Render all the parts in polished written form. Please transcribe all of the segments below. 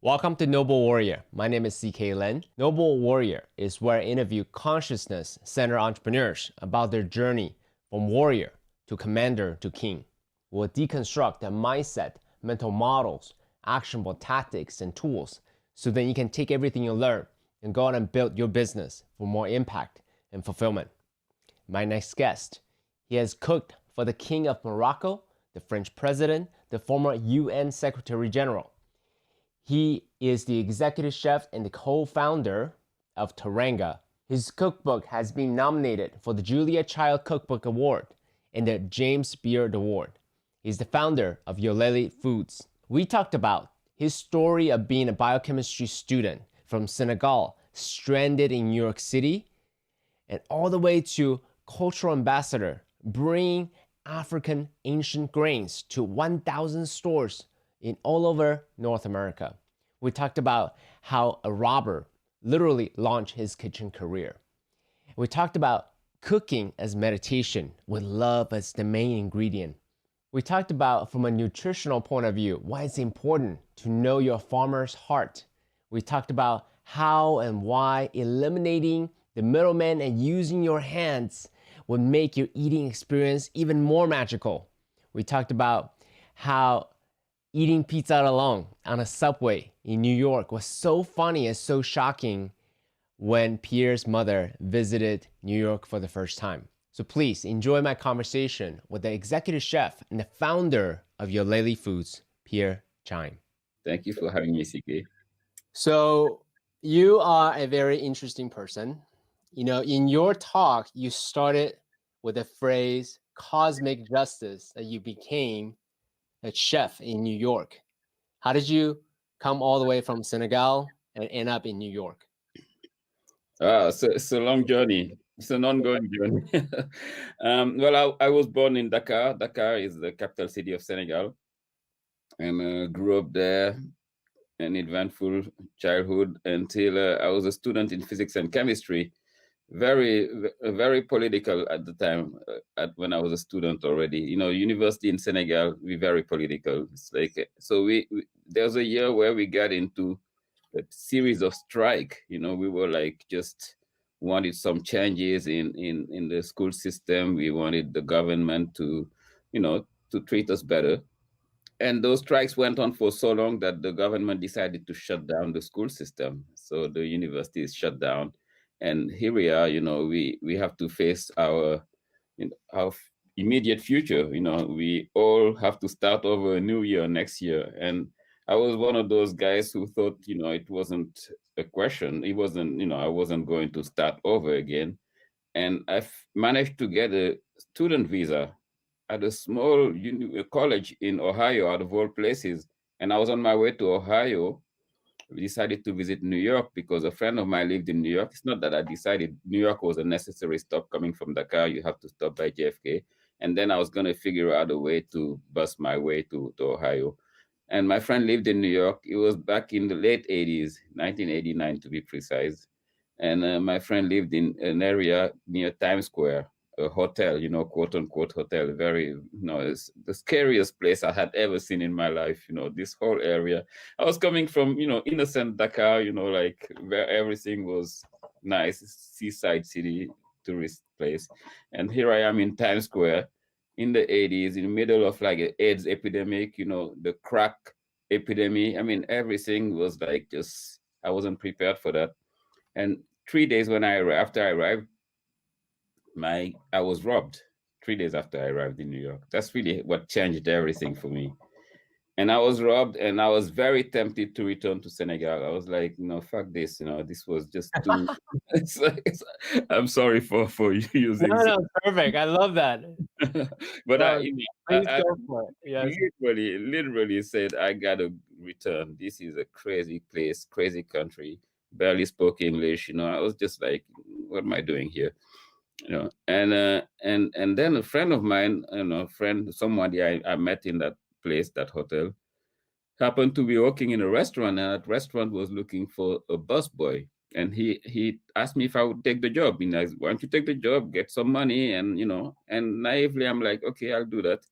Welcome to Noble Warrior. My name is CK Len. Noble Warrior is where I interview consciousness-centered entrepreneurs about their journey from warrior to commander to king. We'll deconstruct their mindset, mental models, actionable tactics, and tools so that you can take everything you learn and go out and build your business for more impact and fulfillment. My next guest, he has cooked for the King of Morocco, the French president, the former UN Secretary General. He is the executive chef and the co-founder of Teranga. His cookbook has been nominated for the Julia Child Cookbook Award and the James Beard Award. He's the founder of Yolélé Foods. We talked about his story of being a biochemistry student from Senegal, stranded in New York City, and all the way to cultural ambassador, bringing African ancient grains to 1,000 stores in all over North America. We talked about how a robber literally launched his kitchen career. We talked about cooking as meditation with love as the main ingredient. We talked about, from a nutritional point of view, why it's important to know your farmer's heart. We talked about how and why eliminating the middleman and using your hands would make your eating experience even more magical. We talked about how eating pizza alone on a subway in New York was so funny and so shocking when Pierre's mother visited New York for the first time. So please enjoy my conversation with the executive chef and the founder of Yolélé Foods, Pierre Thiam. Thank you for having me, CK. So you are a very interesting person. You know, in your talk, you started with the phrase cosmic justice, that you became a chef in New York. How did you come all the way from Senegal and end up in New York? So it's a long journey. It's an ongoing journey. Well, I was born in Dakar. Dakar is the capital city of Senegal, and grew up there. An eventful childhood until I was a student in physics and chemistry. Very political at the time. When I was a student already, university in Senegal, we very political. It's like so there was a year where we got into a series of strike. We were like just wanted some changes in the school system. We wanted the government to treat us better. And those strikes went on for so long that the government decided to shut down the school system. So the university is shut down. And here we are, we have to face our immediate future. We all have to start over a new year next year. And I was one of those guys who thought, it wasn't a question. It wasn't, I wasn't going to start over again. And I've managed to get a student visa at a small college in Ohio, out of all places. And I was on my way to Ohio. We decided to visit New York because a friend of mine lived in New York. It's not that I decided. New York was a necessary stop coming from Dakar. You have to stop by JFK. And then I was going to figure out a way to bus my way to Ohio. And my friend lived in New York. It was back in the late 80s, 1989 to be precise. And my friend lived in an area near Times Square, a hotel, quote unquote hotel, very, it's the scariest place I had ever seen in my life, this whole area. I was coming from, innocent Dakar, like where everything was nice, seaside city, tourist place. And here I am in Times Square in the 80s, in the middle of like an AIDS epidemic, the crack epidemic. I mean, everything was like just, I wasn't prepared for that. And 3 days after I arrived, I was robbed 3 days after I arrived in New York. That's really what changed everything for me. And I was robbed, and I was very tempted to return to Senegal. I was like, fuck this. This was just too. I'm sorry for using. No, perfect. I love that. But I go for it. Yes. Literally said, I gotta return. This is a crazy place, crazy country. Barely spoke English. I was just like, what am I doing here? And then a friend of mine, somebody I met in that place, that hotel, happened to be working in a restaurant, and that restaurant was looking for a busboy. And he asked me if I would take the job. He asked, why don't you take the job, get some money? And, and naively, I'm like, okay, I'll do that.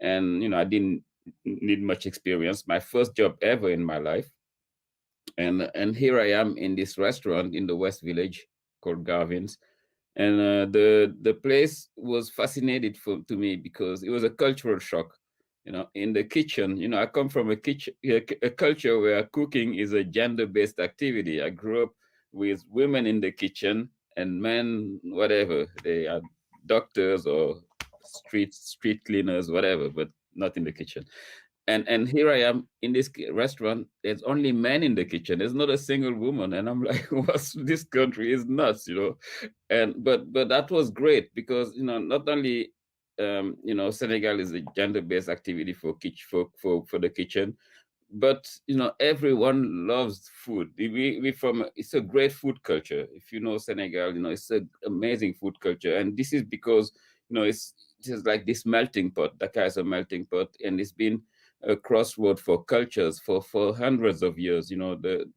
And, I didn't need much experience. My first job ever in my life. And here I am in this restaurant in the West Village called Garvin's, and the place was fascinated to me because it was a cultural shock. In the kitchen, I come from a culture where cooking is a gender-based activity. I grew up with women in the kitchen and men, whatever they are, doctors or street cleaners, whatever, but not in the kitchen. And here I am in this restaurant. There's only men in the kitchen. There's not a single woman, and I'm like, "What's this country is nuts?" And but that was great because not only Senegal is a gender-based activity for for the kitchen, but everyone loves food. We from It's a great food culture. If you know Senegal, it's an amazing food culture, and this is because it's just like this melting pot. Dakar is a melting pot, and it's been a crossroad for cultures for hundreds of years.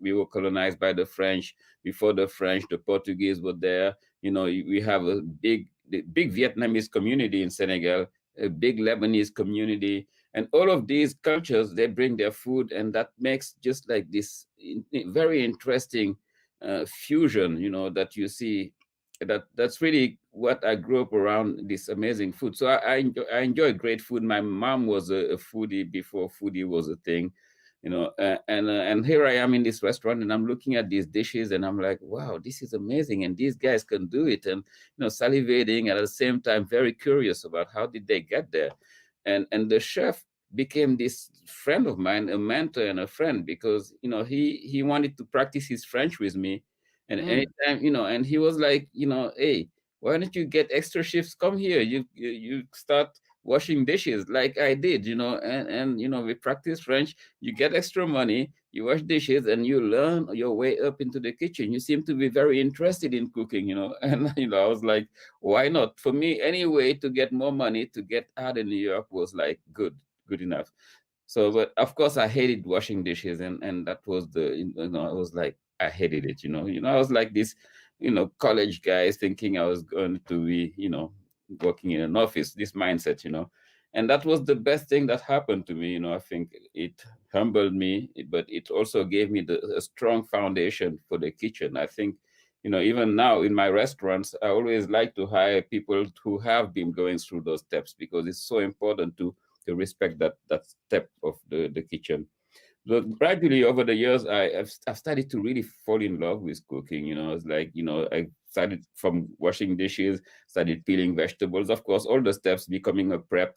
We were colonized by the French. Before the French, the Portuguese were there. We have the big Vietnamese community in Senegal, a big Lebanese community, and all of these cultures, they bring their food, and that makes just like this very interesting fusion, that you see. That's really what I grew up around, this amazing food. So I enjoy great food. My mom was a foodie before foodie was a thing. And here I am in this restaurant, and I'm looking at these dishes, and I'm like, wow, this is amazing, and these guys can do it. And salivating, and at the same time very curious about how did they get there. And the chef became this friend of mine, a mentor and a friend, because he wanted to practice his French with me. And anytime, and he was like, hey, why don't you get extra shifts? Come here, you start washing dishes like I did, and we practice French. You get extra money, you wash dishes, and you learn your way up into the kitchen. You seem to be very interested in cooking, and I was like, why not? For me, any way to get more money to get out of New York was like good enough. So, but of course, I hated washing dishes, and that was I was like, I hated it. I was like this, college guys thinking I was going to be, working in an office. This mindset. And that was the best thing that happened to me. I think it humbled me, but it also gave me a strong foundation for the kitchen. I think, even now in my restaurants, I always like to hire people who have been going through those steps, because it's so important to respect that step of the kitchen. But gradually over the years, I've started to really fall in love with cooking. It's like, I started from washing dishes, started peeling vegetables, of course, all the steps, becoming a prep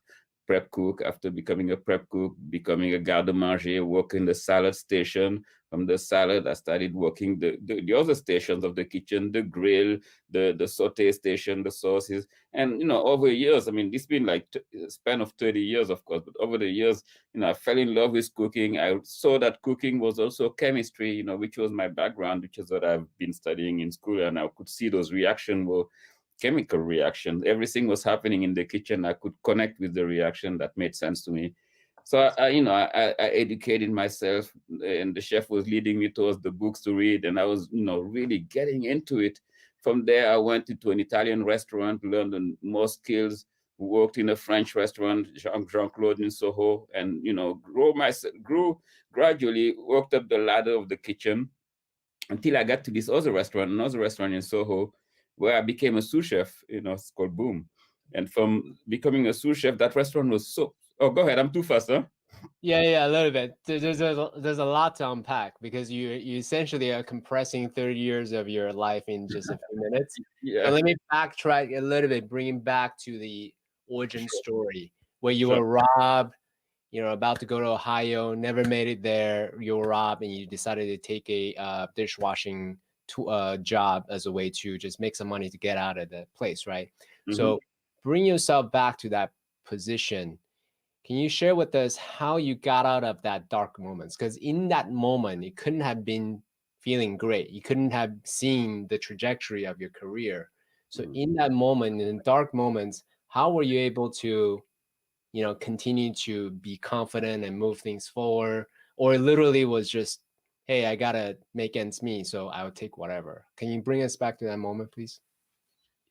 cook. After becoming a prep cook, becoming a garde-manger, working the salad station. From the salad, I started working the other stations of the kitchen, the grill, the saute station, the sauces. And over years, I mean, this been like a span of 30 years, of course, but over the years, I fell in love with cooking. I saw that cooking was also chemistry, which was my background, which is what I've been studying in school. And I could see those reactions were chemical reactions. Everything was happening in the kitchen. I could connect with the reaction. That made sense to me. So I educated myself, and the chef was leading me towards the books to read, and I was, really getting into it. From there, I went into an Italian restaurant, learned more skills, worked in a French restaurant, Jean-Claude in Soho, and grew gradually, worked up the ladder of the kitchen until I got to this another restaurant in Soho, where I became a sous chef. It's called Boom. And from becoming a sous chef, that restaurant was so. Oh, go ahead. I'm too fast, huh? Yeah, a little bit. There's a lot to unpack, because you essentially are compressing 30 years of your life in just a few minutes. Yeah. And let me backtrack a little bit, bringing back to the origin story, where you Sure. were robbed, about to go to Ohio, never made it there. You were robbed, and you decided to take a dishwashing job as a way to just make some money to get out of the place, right? Mm-hmm. So bring yourself back to that position. Can you share with us how you got out of that dark moments? Because in that moment, it couldn't have been feeling great. You couldn't have seen the trajectory of your career. So in that moment, in dark moments, how were you able to, continue to be confident and move things forward? Or it literally was just, hey, I gotta make ends meet, so I'll take whatever. Can you bring us back to that moment, please?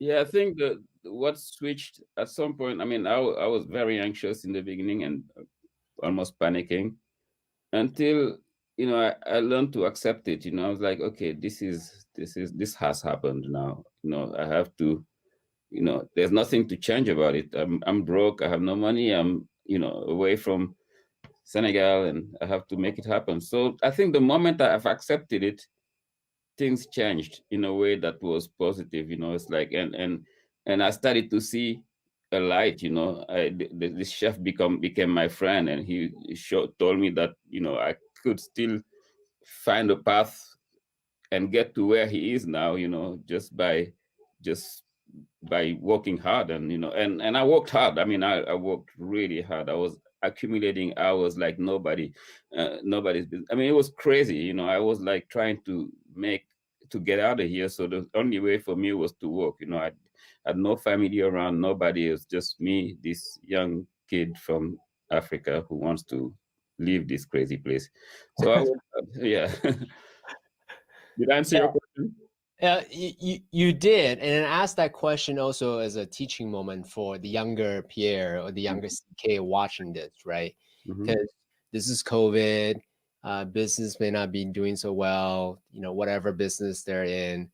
Yeah, I think that what switched at some point. I mean, I was very anxious in the beginning and almost panicking until I learned to accept it. I was like, okay, this has happened now. I have to, there's nothing to change about it. I'm broke. I have no money. I'm, away from Senegal, and I have to make it happen. So I think the moment I've accepted it, things changed in a way that was positive. It's like, and I started to see a light. This chef became my friend, and he told me that I could still find a path and get to where he is now, just by working hard. And and I worked hard. I mean, I worked really hard. I was accumulating hours like nobody's business. I mean, it was crazy. I was like trying to get out of here. So the only way for me was to work. I had no family around, nobody. It was just me, this young kid from Africa who wants to leave this crazy place. So yeah. Did I answer your question? You did, and I asked that question also as a teaching moment for the younger Pierre or the younger CK watching this, right? Because this is COVID, business may not be doing so well, whatever business they're in,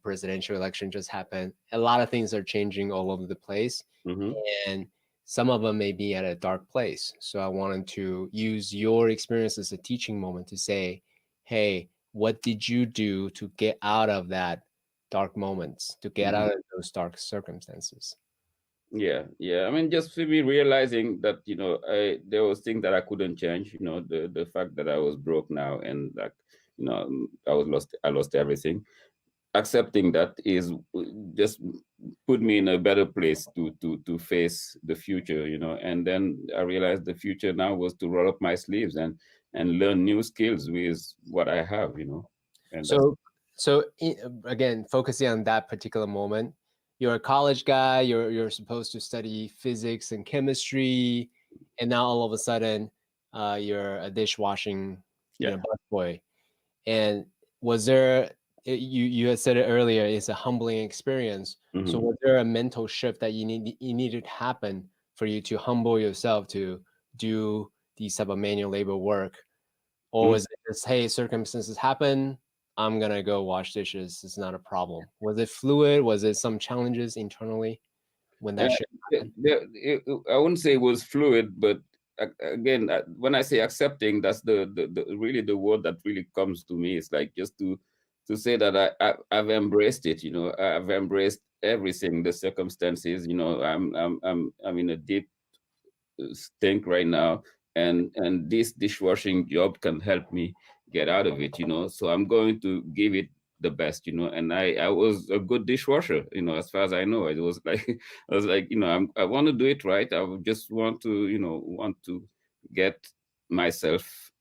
presidential election just happened. A lot of things are changing all over the place, and some of them may be at a dark place. So I wanted to use your experience as a teaching moment to say, hey, what did you do to get out of that dark moments, to get out of those dark circumstances? Yeah. I mean, just for me realizing that there was things that I couldn't change. The fact that I was broke now, and like I lost everything. Accepting that is just put me in a better place to face the future. And then I realized the future now was to roll up my sleeves and learn new skills with what I have. And so again, focusing on that particular moment, you're a college guy, you're supposed to study physics and chemistry, and now all of a sudden you're a dishwashing busboy. And was there, you had said it earlier, it's a humbling experience. So was there a mental shift that you needed to happen for you to humble yourself to do these type of manual labor work? Or was it just, hey, circumstances happen, I'm gonna go wash dishes, it's not a problem? Was it fluid? Was it some challenges internally when that shift happened? I wouldn't say it was fluid, but again, when I say accepting, that's the really the word that really comes to me. It's like just to say that I've embraced it. I've embraced everything, the circumstances. I'm in a deep stink right now, and this dishwashing job can help me get out of it. So I'm going to give it the best. And I was a good dishwasher. As far as I know, it was like I was like, I want to do it right. I would just want to get myself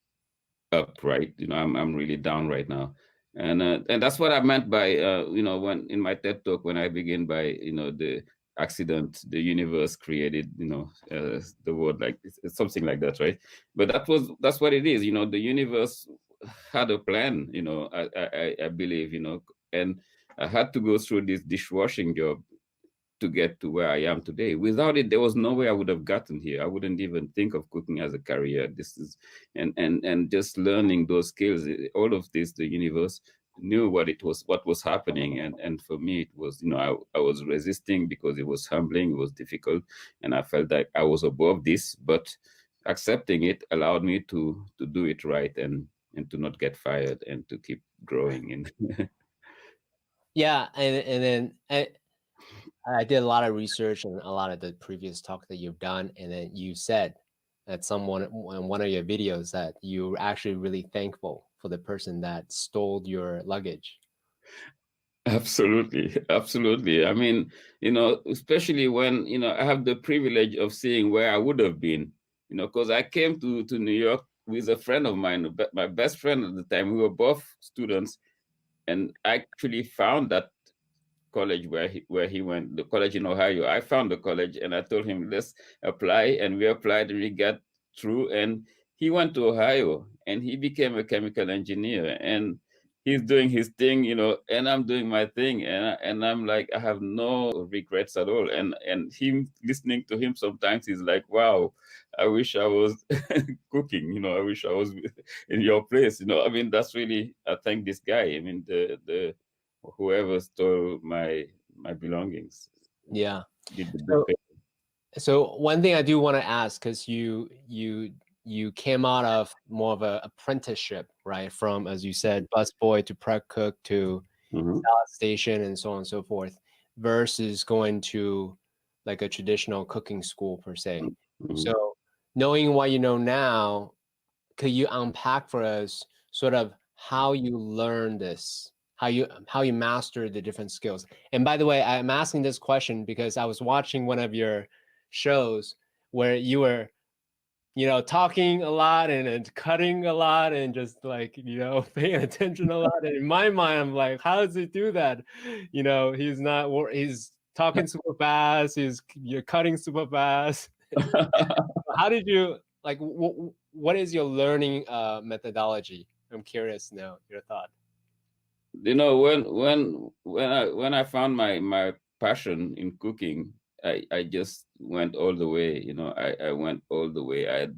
up, right. I'm really down right now. And that's what I meant by when in my TED talk, when I begin by the accident the universe created, the word, like it's something like that, right? But that's what it is. The universe had a plan. I believe, and I had to go through this dishwashing job to get to where I am today. Without it, there was no way I would have gotten here. I wouldn't even think of cooking as a career. This is and just learning those skills. All of this, the universe knew what was happening, and for me, it was I was resisting because it was humbling, it was difficult, and I felt like I was above this. But accepting it allowed me to do it right and to not get fired and to keep growing. And Yeah, and then I did a lot of research and a lot of the previous talk that you've done, and then you said that someone in one of your videos that you're actually really thankful for the person that stole your luggage. Absolutely. I mean, especially when, I have the privilege of seeing where I would have been, because I came to New York with a friend of mine, my best friend at the time. We were both students, and I actually found that college where he went, the college in Ohio. I found the college, and I told him, let's apply, and we applied, and we got through. And he went to Ohio, and he became a chemical engineer, and he's doing his thing, and I'm doing my thing, and I'm like, I have no regrets at all. And him, listening to him sometimes, he's like, wow, I wish I was cooking, I wish I was in your place, I mean, that's really, I thank this guy. I mean, the whoever stole my belongings Yeah. did the big So, thing. so one thing I do want to ask, because you came out of more of a apprenticeship, right? From, as you said, busboy to prep cook to salad station and so on and so forth, versus going to like a traditional cooking school per se. So knowing what you know now, could you unpack for us sort of how you learn this, how you master the different skills? And by the way, I'm asking this question because I was watching one of your shows where you were, talking a lot and cutting a lot and just like, paying attention a lot. And in my mind, I'm like, how does he do that? He's talking super fast. You're cutting super fast. How did you like? What is your learning methodology? I'm curious now. Your thought. When I found my passion in cooking, I just went all the way. I went all the way. I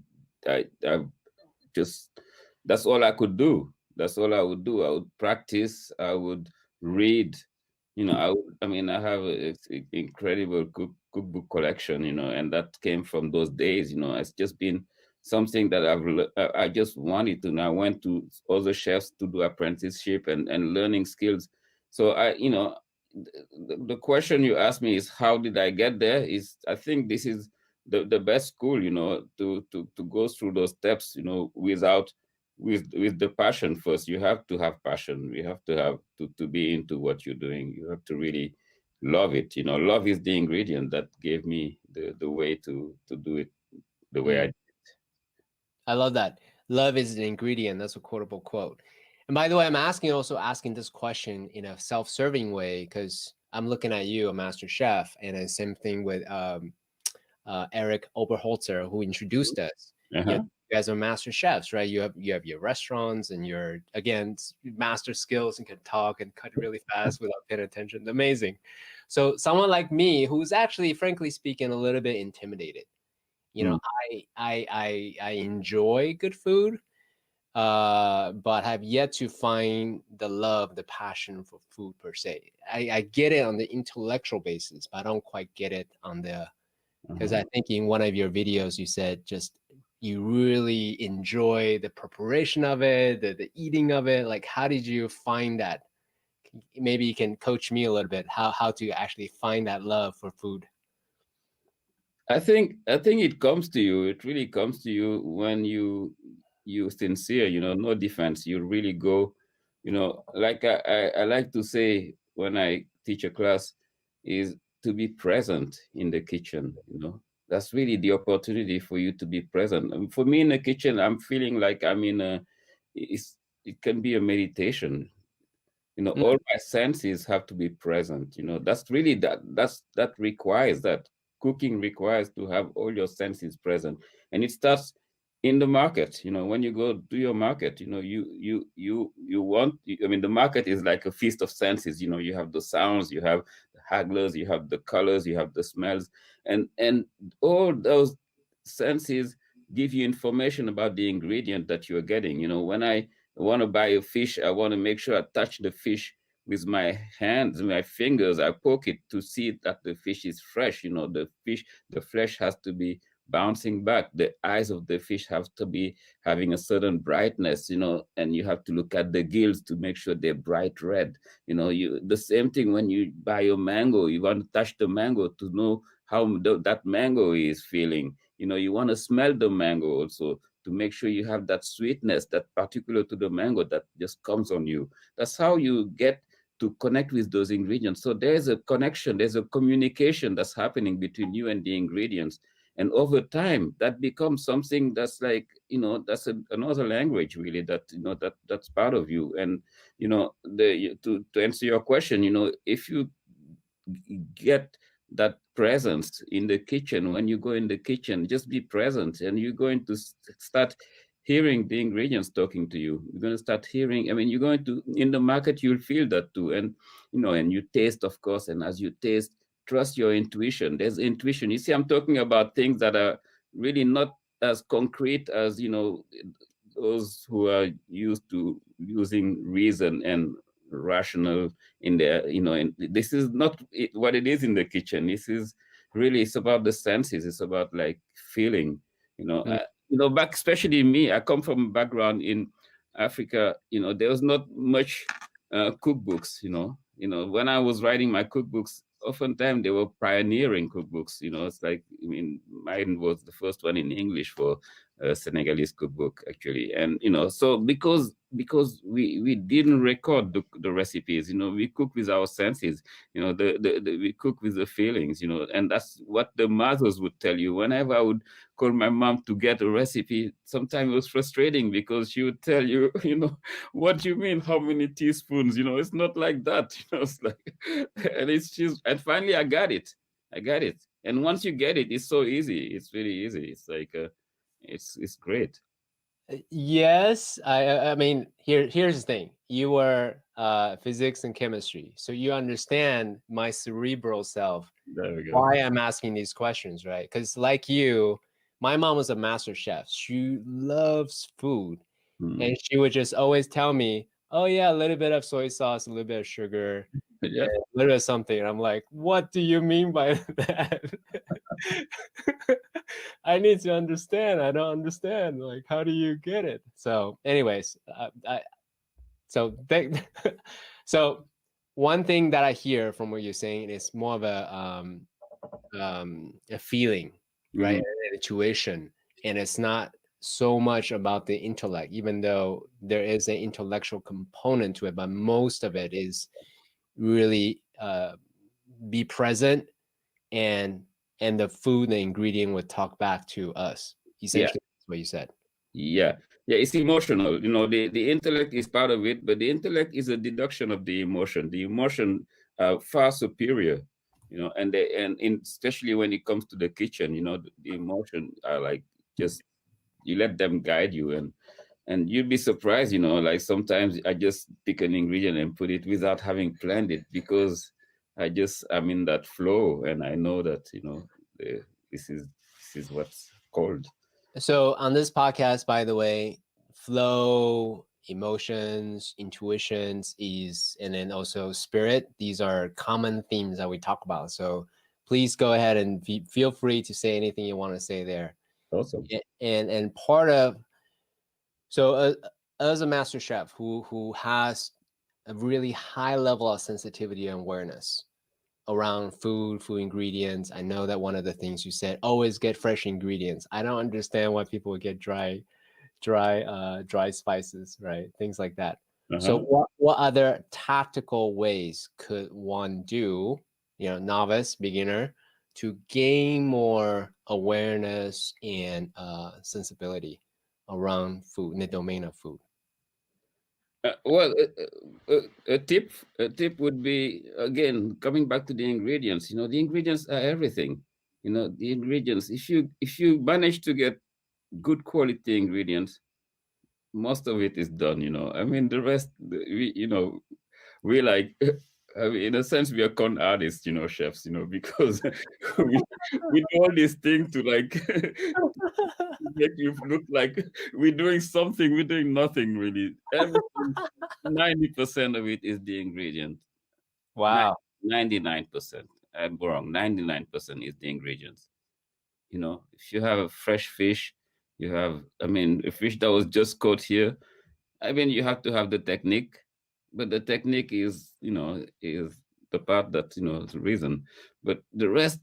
just, that's all I could do. That's all I would do. I would practice. I would read. I mean, I have an incredible cookbook collection. And that came from those days. It's just been something that I just wanted to. And I went to other chefs to do apprenticeship and learning skills. So the question you asked me is, how did I get there? I think this is the best school, to go through those steps, with the passion first. You have to have passion. You have to have to be into what you're doing. You have to really love it. Love is the ingredient that gave me the way to do it the way I did. I love that. Love is an ingredient. That's a quotable quote. And by the way, I'm asking this question in a self-serving way because I'm looking at you, a master chef, and the same thing with Eric Oberholzer, who introduced us. You guys are master chefs, right? You have your restaurants and your, again, master skills and can talk and cut really fast without paying attention. Amazing. So someone like me, who's actually, frankly speaking, a little bit intimidated. I enjoy good food, but have yet to find the love, the passion for food per se. I get it on the intellectual basis, but I don't quite get it on the, because I think in one of your videos you said just you really enjoy the preparation of it, the eating of it. Like, how did you find that? Maybe you can coach me a little bit how to actually find that love for food. I think it comes to you. It really comes to you when you sincere. No defense. You really go. Like I like to say when I teach a class, is to be present in the kitchen. That's really the opportunity for you to be present. And for me in the kitchen, I'm feeling like I'm in a. It can be a meditation. All my senses have to be present. That's really that requires that. Cooking requires to have all your senses present, and it starts in the market. When you go do your market, you want. I mean, the market is like a feast of senses. You have the sounds, you have the hagglers, you have the colors, you have the smells, and all those senses give you information about the ingredient that you're getting. When I want to buy a fish, I want to make sure I touch the fish with my hands, my fingers. I poke it to see that the fish is fresh. The flesh has to be bouncing back. The eyes of the fish have to be having a certain brightness, and you have to look at the gills to make sure they're bright red. The same thing when you buy your mango, you want to touch the mango to know how that mango is feeling. You want to smell the mango also to make sure you have that sweetness that particular to the mango that just comes on you. That's how you get to connect with those ingredients. So there's a connection, there's a communication that's happening between you and the ingredients. And over time, that becomes something that's like, that's another language really that's part of you. And, to answer your question, if you get that presence in the kitchen, when you go in the kitchen, just be present, and you're going to start hearing the ingredients talking to you. You're going to start hearing, I mean, you're going to, in the market, you'll feel that too. And, and you taste, of course, and as you taste, trust your intuition. There's intuition. You see, I'm talking about things that are really not as concrete as, those who are used to using reason and rational in their, and this is not what it is in the kitchen. This is really, it's about the senses. It's about like feeling, Mm. back, especially me, I come from a background in Africa. There was not much cookbooks. When I was writing my cookbooks, oftentimes they were pioneering cookbooks. It's like, I mean, mine was the first one in English for Senegalese cookbook, actually. And so because we didn't record the recipes, we cook with our senses. We cook with the feelings, and that's what the mothers would tell you. Whenever I would call my mom to get a recipe, sometimes it was frustrating because she would tell you, what do you mean, how many teaspoons? It's not like that. It's like, and finally I got it. And once you get it, it's so easy. It's really easy. It's like it's great. Yes, I mean, here's the thing. You were physics and chemistry, so you understand my cerebral self, There we go. why I'm asking these questions, right? Because like you, my mom was a master chef. She loves food, and she would just always tell me, "Oh yeah, a little bit of soy sauce, a little bit of sugar, Yeah. a little bit of something." And I'm like, "What do you mean by that?" I need to understand. I don't understand. Like, how do you get it? So, anyways, so one thing that I hear from what you're saying is more of a feeling, right? An intuition, and it's not so much about the intellect, even though there is an intellectual component to it, but most of it is really be present, and the food, the ingredient would talk back to us. Essentially, that's what you said. Yeah, it's emotional. The intellect is part of it, but the intellect is a deduction of the emotion. The emotion far superior, especially when it comes to the kitchen, the emotion are like, just, you let them guide you, and you'd be surprised, like sometimes I just pick an ingredient and put it without having planned it, because I'm in that flow, and I know that, this is what's called. So on this podcast, by the way, flow, emotions, intuitions and then also spirit. These are common themes that we talk about. So please go ahead and feel free to say anything you want to say there. Awesome. And part of, so as a master chef who has a really high level of sensitivity and awareness around food ingredients. I know that one of the things you said, always get fresh ingredients. I don't understand why people would get dry spices, right? Things like that. So what other tactical ways could one do, novice, beginner, to gain more awareness and sensibility around food, in the domain of food? Well, a tip would be, again, coming back to the ingredients. The ingredients are everything. The ingredients. If you manage to get good quality ingredients, most of it is done. I mean, the rest, we like. I mean, in a sense, we are con artists, chefs, because we do all these things to like make you look like we're doing something. We're doing nothing really. Everything, 90% of it is the ingredient. Wow. 99%. I'm wrong. 99% is the ingredients. If you have a fresh fish, a fish that was just caught here. You have to have the technique, but the technique is the part that, is the reason. But the rest,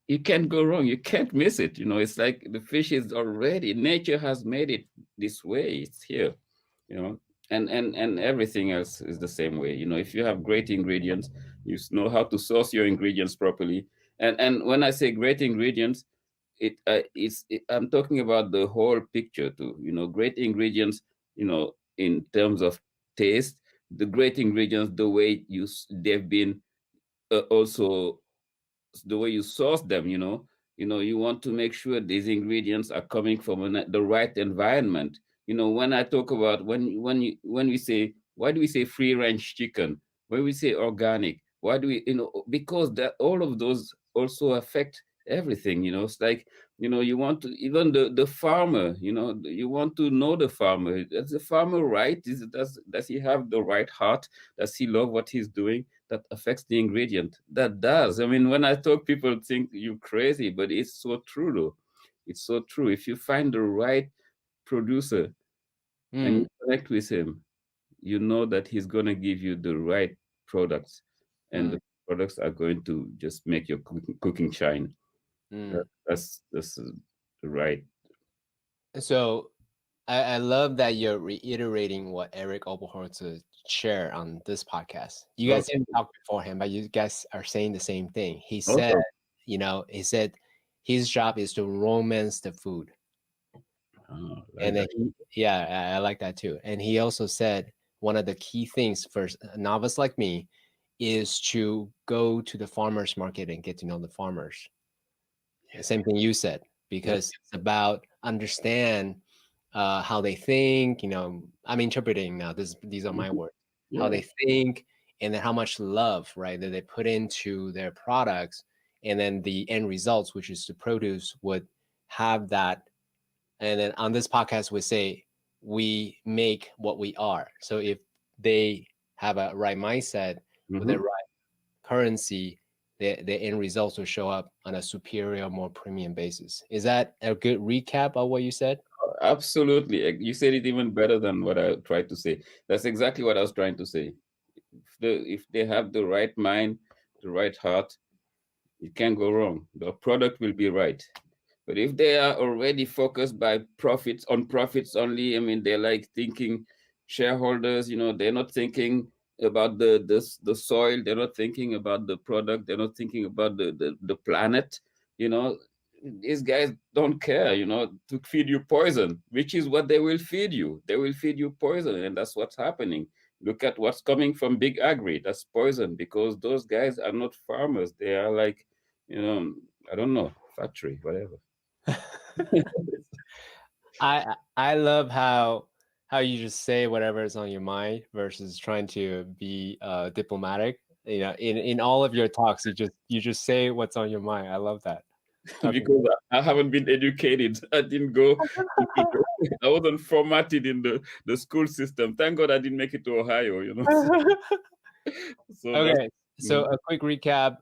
you can't go wrong. You can't miss it. It's like the fish is already, nature has made it this way. It's here, and everything else is the same way. If you have great ingredients, you know how to source your ingredients properly. And when I say great ingredients, I'm talking about the whole picture too. Great ingredients, in terms of taste, the great ingredients, the way they've been also the way you source them. You want to make sure these ingredients are coming from the right environment. When I talk about when we say, why do we say free range chicken, when we say organic, why do we, because that all of those also affect everything. It's like You want to, even the farmer, you want to know the farmer. Does the farmer right? Does he have the right heart? Does he love what he's doing? That affects the ingredient. That does. I mean, when I talk, people think you crazy, but it's so true though. It's so true. If you find the right producer and you connect with him, you know that he's going to give you the right products, and the products are going to just make your cooking shine. That's right. So I love that you're reiterating what Eric Oberholzer shared on this podcast. You guys didn't talk beforehand, but you guys are saying the same thing. He said, he said his job is to romance the food. And then I like that too. And he also said one of the key things for a novice like me is to go to the farmers market and get to know the farmers. The same thing you said, because it's about understand how they think. I'm interpreting now. These are my words. How they think, and then how much love, right, that they put into their products, and then the end results, which is the produce, would have that. And then on this podcast, we say we make what we are. So if they have a right mindset with the right currency, the end results will show up on a superior, more premium basis. Is that a good recap of what you said? Absolutely. You said it even better than what I tried to say. That's exactly what I was trying to say. If they have the right mind, the right heart, it can't go wrong. The product will be right. But if they are already focused by profits only, I mean, they're like thinking shareholders, they're not thinking about the soil, they're not thinking about the product, they're not thinking about the planet, these guys don't care, to feed you poison, which is what they will feed you. They will feed you poison, and that's what's happening. Look at what's coming from big agri. That's poison, because those guys are not farmers. They are like, I don't know, factory, whatever. I love how you just say whatever is on your mind versus trying to be diplomatic. In all of your talks, you just say what's on your mind. I love that. Because I haven't been educated. I didn't go. I wasn't formatted in the school system. Thank God I didn't make it to Ohio. So okay. So a quick recap,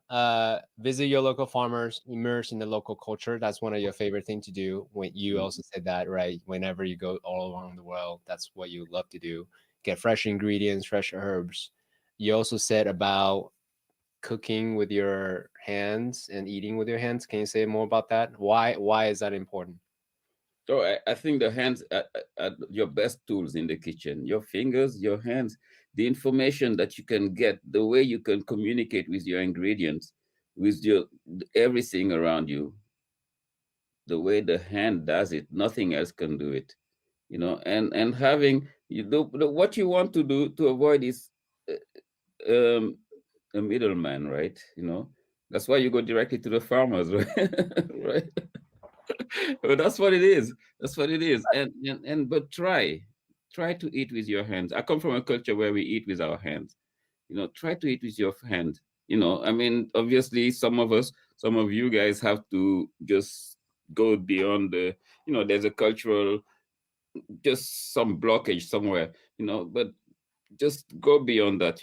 visit your local farmers, immerse in the local culture. That's one of your favorite things to do. When you also said that, right? Whenever you go all around the world, that's what you love to do. Get fresh ingredients, fresh herbs. You also said about cooking with your hands and eating with your hands. Can you say more about that? Why is that important? So I think the hands are your best tools in the kitchen. Your fingers, your hands, the information that you can get, the way you can communicate with your ingredients, with everything around you, the way the hand does it, nothing else can do it. And having what you want to do to avoid is a middleman, right? That's why you go directly to the farmers, right? Right. Well, that's what it is. That's what it is. But try to eat with your hands. I come from a culture where we eat with our hands. Try to eat with your hands. I mean, obviously, some of you guys have to just go beyond there's a cultural, just some blockage somewhere, but just go beyond that.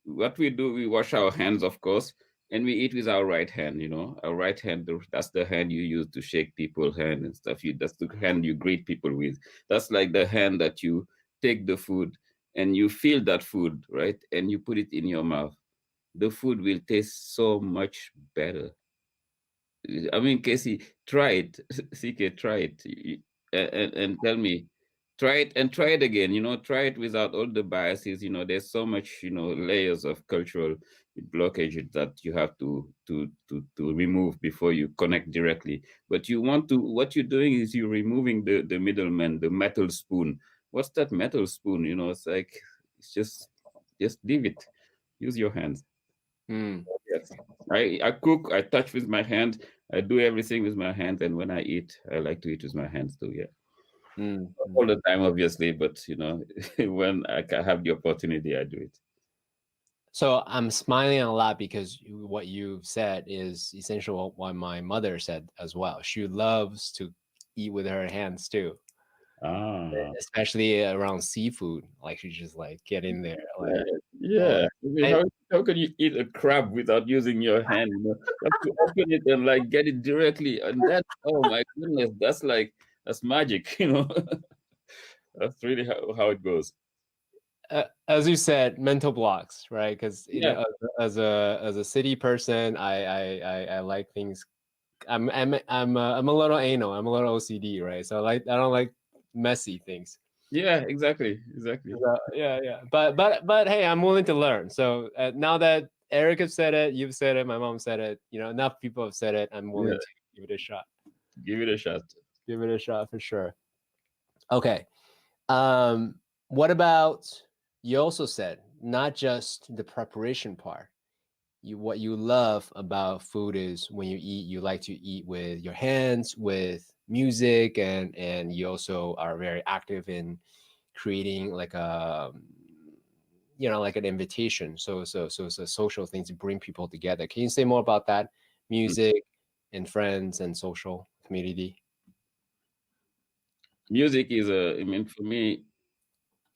What we do, we wash our hands, of course, and we eat with our right hand. Our right hand, that's the hand you use to shake people's hand and stuff. That's the hand you greet people with. That's like the hand that you take the food and you feel that food, right, and you put it in your mouth. The food will taste so much better. I mean, Casey, try it. CK, try it. And tell me, try it and try it again. Try it without all the biases. There's so much, layers of cultural blockage that you have to remove before you connect directly. But what you're doing is you're removing the middleman, the metal spoon. What's that metal spoon? It's like, just leave it. Use your hands. Yes. I cook, I touch with my hand, I do everything with my hands, and when I eat, I like to eat with my hands too. Yeah. Not all the time, obviously, but when I have the opportunity, I do it. So I'm smiling a lot because what you said is essentially what my mother said as well. She loves to eat with her hands too, Ah, especially around seafood. Like she just like get in there, like yeah, oh, yeah. I mean, and how can you eat a crab without using your hand? You know, you have to open it and like get it directly, and that, oh my goodness, that's magic. You know, that's really how it goes. as you said, mental blocks, right? Because Yeah, as a city person, I like things. I'm a little anal. I'm a little OCD, right? So I don't like messy things. yeah, exactly, exactly. Yeah. But hey, I'm willing to learn. So now that Eric has said it, you've said it, my mom said it. You know, enough people have said it. I'm Yeah, willing to give it a shot. give it a shot. Give it a shot for sure. Okay. What about you? Also said not just the preparation part. What you love about food is when you eat, you like to eat with your hands, with music, and you also are very active in creating like a like an invitation. So it's a social thing to bring people together. Can you say more about that? Mm. Music and friends and social community. Music is a, I mean, for me,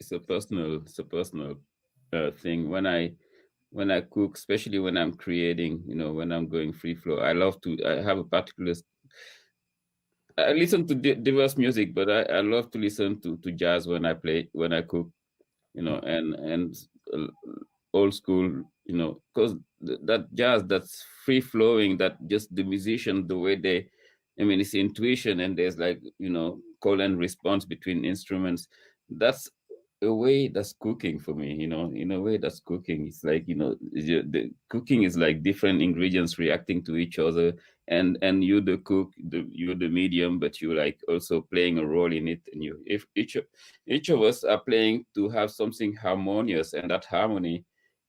it's a personal thing. When I cook, especially when I'm creating, when I'm going free flow, I have a particular. I listen to diverse music, but I love to listen to jazz when I cook, and uh, old school, because that jazz, that's free flowing, that just the musician, the way they, I mean, it's intuition, and there's like, call and response between instruments. That's a way that's cooking for me, in a way that's cooking. It's like, the cooking is like different ingredients reacting to each other, and you the cook, you're the medium, but you like also playing a role in it, and you if each of us are playing to have something harmonious, and that harmony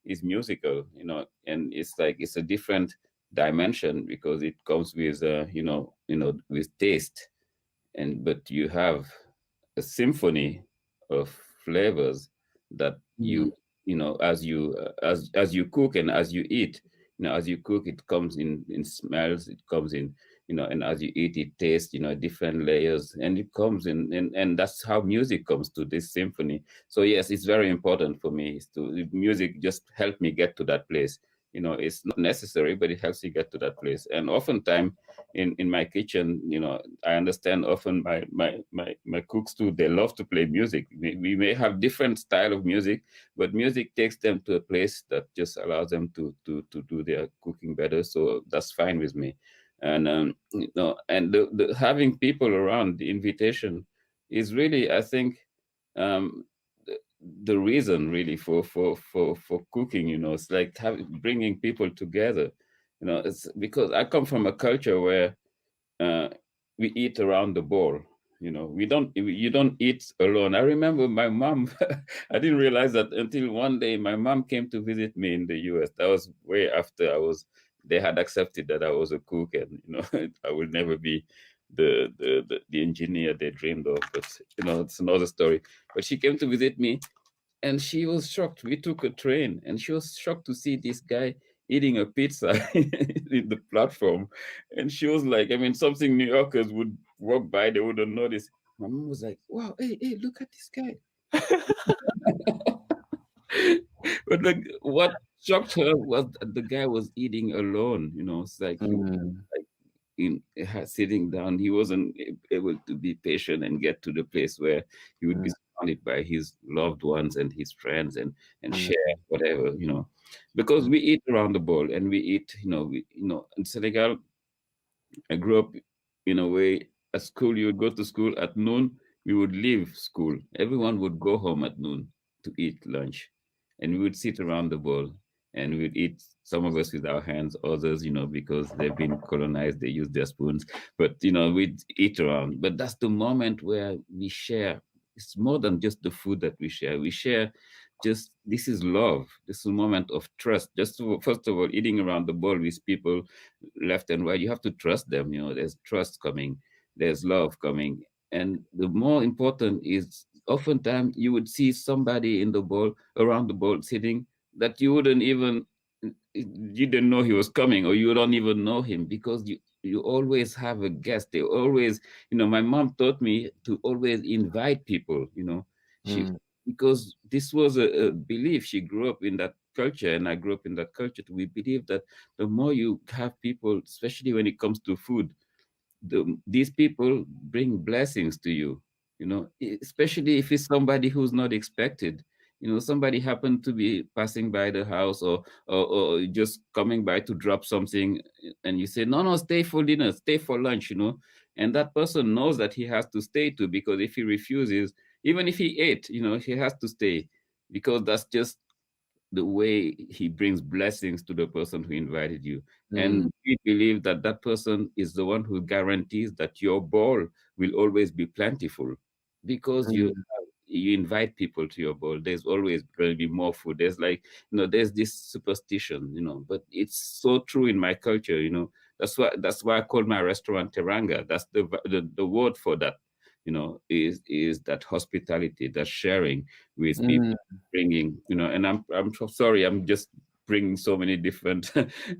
is musical, and it's like it's a different dimension because it comes with with taste, and but you have a symphony of flavors that Mm, as you cook and as you eat, as you cook, it comes in smells, it comes in, and as you eat, it tastes, different layers, and it comes in, and that's how music comes to this symphony. So yes, it's very important for me, is to music just help me get to that place. It's not necessary, but it helps you get to that place. And oftentimes in my kitchen, I understand often my cooks too, they love to play music. We may have different style of music, but music takes them to a place that just allows them to do their cooking better. So that's fine with me. And and the having people around, the invitation is really, I think, um the reason really for cooking. It's like bringing people together. It's because I come from a culture where uh, we eat around the bowl. You don't eat alone. I remember my mom. I didn't realize that until one day my mom came to visit me in the US. That was way after they had accepted that I was a cook, and I will never be the engineer they dreamed of. But it's another story. But she came to visit me, and she was shocked. We took a train, and she was shocked to see this guy eating a pizza in the platform. And she was like, I mean, something New Yorkers would walk by, they wouldn't notice. My mom was like, wow, hey, look at this guy. But what shocked her was that the guy was eating alone. It's like he was mm, like sitting down. He wasn't able to be patient and get to the place where he would be mm, surrounded by his loved ones and his friends, and mm, share whatever, because mm, we eat around the bowl, and we eat, in Senegal. I grew up in a way, at school, you would go to school at noon, we would leave school. Everyone would go home at noon to eat lunch. And we would sit around the bowl, and we would eat, some of us with our hands, others, because they've been colonized, they use their spoons. But, we'd eat around. But that's the moment where we share. It's more than just the food that we share. We share just, this is love. This is a moment of trust. First of all, eating around the bowl with people left and right, you have to trust them. There's trust coming, there's love coming. And the more important is, oftentimes you would see somebody in the bowl, around the bowl, sitting that you wouldn't even, you didn't know he was coming, or you don't even know him, because you always have a guest. They always, my mom taught me to always invite people, she, Mm. because this was a belief. She grew up in that culture, and I grew up in that culture. We believe that the more you have people, especially when it comes to food, these people bring blessings to you, especially if it's somebody who's not expected. Somebody happened to be passing by the house, or just coming by to drop something, and you say, no, no, stay for dinner, stay for lunch, and that person knows that he has to stay too, because if he refuses, even if he ate, he has to stay, because that's just the way he brings blessings to the person who invited you. Mm. And we believe that that person is the one who guarantees that your bowl will always be plentiful, because Mm. you invite people to your bowl. There's always going to be more food. There's like, there's this superstition, but it's so true in my culture. That's why I call my restaurant Teranga. That's the word for that. Is that hospitality, that sharing with people, Mm. bringing, and I'm so sorry, I'm just bringing so many different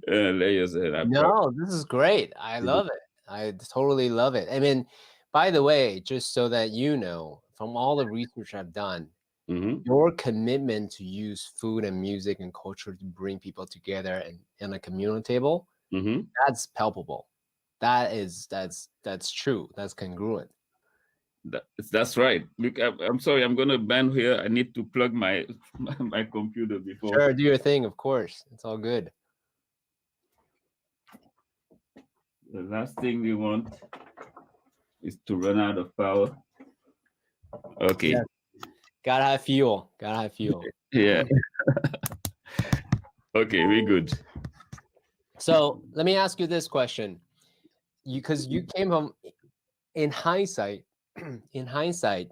layers, and I probably. No, this is great. I love it. I totally love it. I mean, by the way, just so that you know, from all the research I've done, Mm-hmm. your commitment to use food and music and culture to bring people together and in a communal table, Mm-hmm. that's palpable. That's true. That's congruent. That's right. Look, I'm sorry, I'm gonna ban here. I need to plug my my computer before. Sure, do your thing, of course. It's all good. The last thing we want is to run out of power. Okay. Yeah. Gotta have fuel. Gotta have fuel. Yeah. Okay, we good. So let me ask you this question. Because you came from, in hindsight, in hindsight,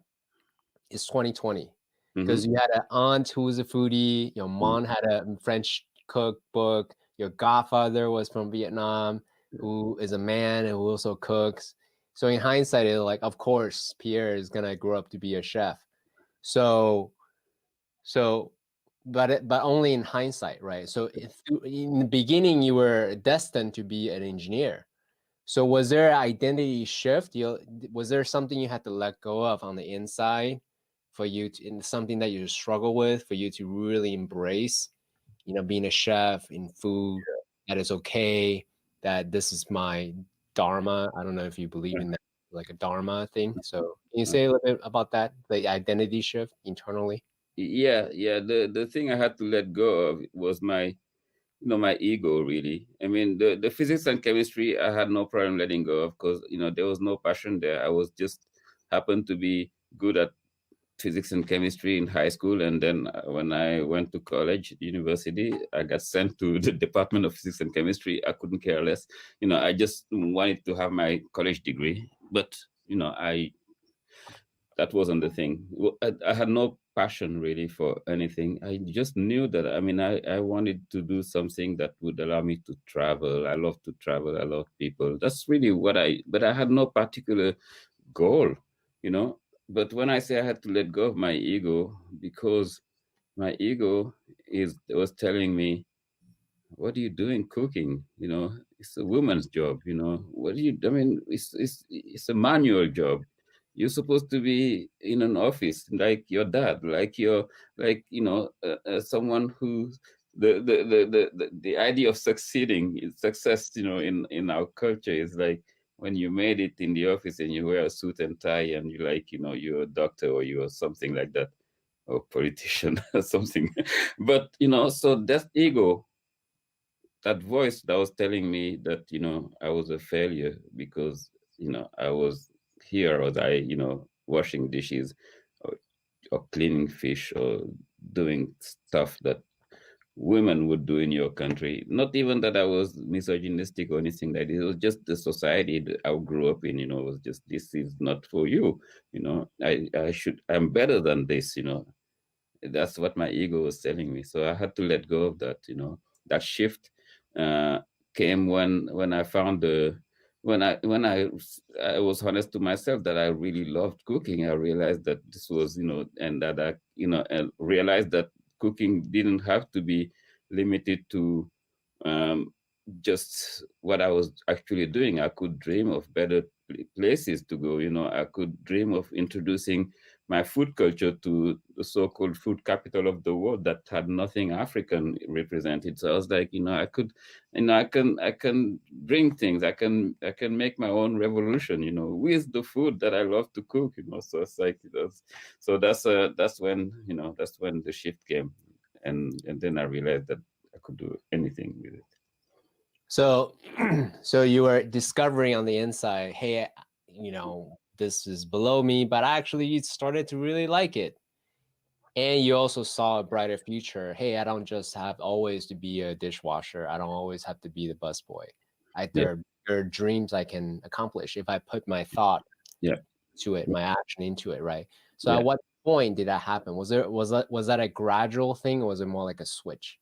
it's 2020. Because Mm-hmm. you had an aunt who was a foodie, your mom had a French cookbook, your godfather was from Vietnam, who is a man and who also cooks. So in hindsight, it's like, of course, Pierre is gonna grow up to be a chef. So, but only in hindsight, right? So if in the beginning you were destined to be an engineer. So was there an identity shift? Was there something you had to let go of on the inside for you to, in something that you struggle with, for you to really embrace, being a chef in food, that is okay, that this is my dharma. I don't know if you believe in that, like a dharma thing. So can you say a little bit about that, the identity shift internally? Yeah, yeah. The thing I had to let go of was my ego, really. I mean, the physics and chemistry I had no problem letting go of, because there was no passion there. I was just happened to be good at physics and chemistry in high school, and then when I went to college, university, I got sent to the Department of Physics and Chemistry. I couldn't care less. I just wanted to have my college degree, but I that wasn't the thing. I had no passion really for anything. I just knew that, I mean, I wanted to do something that would allow me to travel. I love to travel. I love people. That's really but I had no particular goal, you know. But when I say I had to let go of my ego, because my ego was telling me, what are you doing cooking? It's a woman's job. What do you, I mean, it's a manual job. You're supposed to be in an office like your dad, like someone who, the idea of success, in our culture is like when you made it in the office and you wear a suit and tie and you, like, you're a doctor or you're something like that, or politician or something. But so that ego, that voice that was telling me that I was a failure because I was here, or I washing dishes, or cleaning fish, or doing stuff that women would do in your country. Not even that I was misogynistic or anything like this. It was just the society that I grew up in. It was just, this is not for you. I'm better than this. That's what my ego was telling me. So I had to let go of that. That shift uh, came when I found the when I was honest to myself that I really loved cooking. I realized that this was, and that I and realized that cooking didn't have to be limited to um, just what I was actually doing. I could dream of better places to go. I could dream of introducing my food culture to the so-called food capital of the world that had nothing African represented. So I was like, I could, I can bring things. I can make my own revolution. With the food that I love to cook. So it's like that's when the shift came, and then I realized that I could do anything with it. So, so you were discovering on the inside, hey, this is below me, but actually you started to really like it. And you also saw a brighter future. Hey, I don't just have always to be a dishwasher. I don't always have to be the busboy. There are dreams I can accomplish if I put my thought to it, my action into it, right? So at what point did that happen? Was that a gradual thing, or was it more like a switch?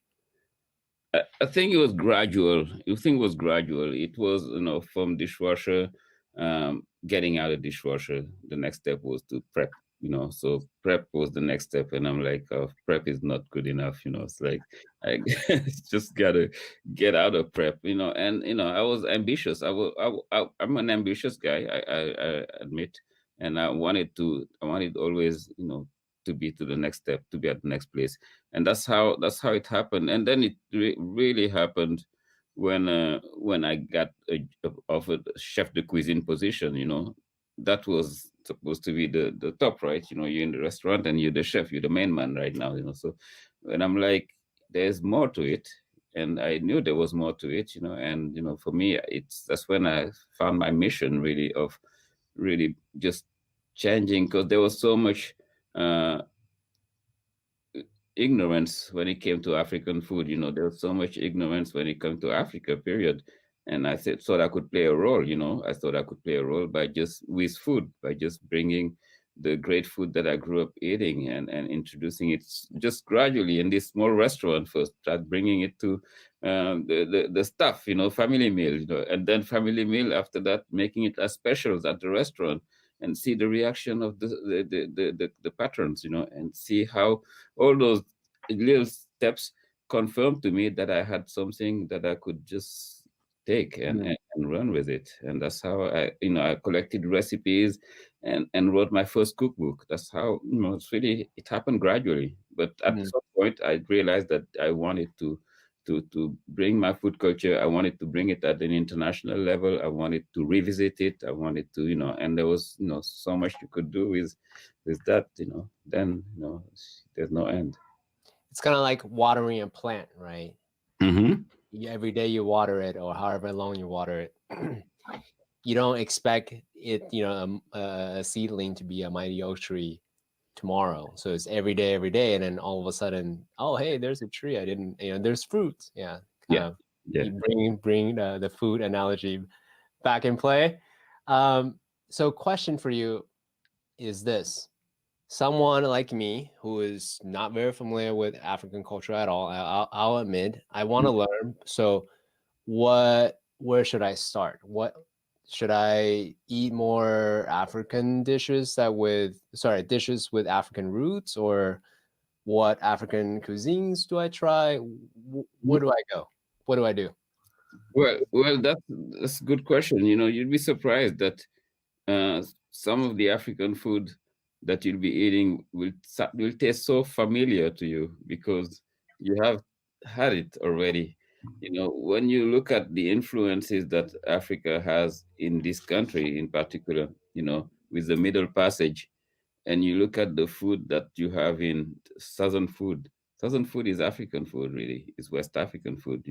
I think it was gradual. It was, from dishwasher, getting out of dishwasher. The next step was to prep. So prep was the next step, and I'm like, prep is not good enough. It's like I just gotta get out of prep. And I was ambitious. I'm an ambitious guy. I admit, and I wanted always, to be to the next step, to be at the next place, and that's how it happened. And then it really happened when I got offered a chef de cuisine position. That was supposed to be the top, right? You're in the restaurant and you're the chef, you're the main man right now. So when I'm like, there's more to it, and I knew there was more to it. And for me, that's when I found my mission, really, of really just changing, because there was so much ignorance when it came to African food. There was so much ignorance when it came to Africa, period. And I thought I could play a role. I thought I could play a role with food, by just bringing the great food that I grew up eating, and introducing it just gradually in this small restaurant first. Start bringing it to the staff, family meal, and then family meal after that, making it as specials at the restaurant, and see the reaction of the patrons, and see how all those little steps confirmed to me that I had something that I could just take and run with it. And that's how I collected recipes and wrote my first cookbook. That's how, it happened gradually. But at some point, I realized that I wanted to bring my food culture. I wanted to bring it at an international level. I wanted to revisit it. I wanted to, and there was, so much you could do with that, then, there's no end. It's kind of like watering a plant, right? Mm-hmm. Every day you water it, or however long you water it. You don't expect it, a seedling to be a mighty oak tree tomorrow. So it's every day, and then all of a sudden, oh, hey, there's a tree. I didn't, there's fruit. You bring the food analogy back in play. So question for you is this: someone like me who is not very familiar with African culture at all, I'll admit, I want to learn. So where should I start? What should I eat? More African dishes dishes with African roots, or what African cuisines do I try? Where do I go? What do I do? Well, that's a good question. You'd be surprised that some of the African food that you'll be eating will taste so familiar to you, because you have had it already. When you look at the influences that Africa has in this country in particular, with the Middle Passage, and you look at the food that you have in Southern food is African food, really. It's West African food,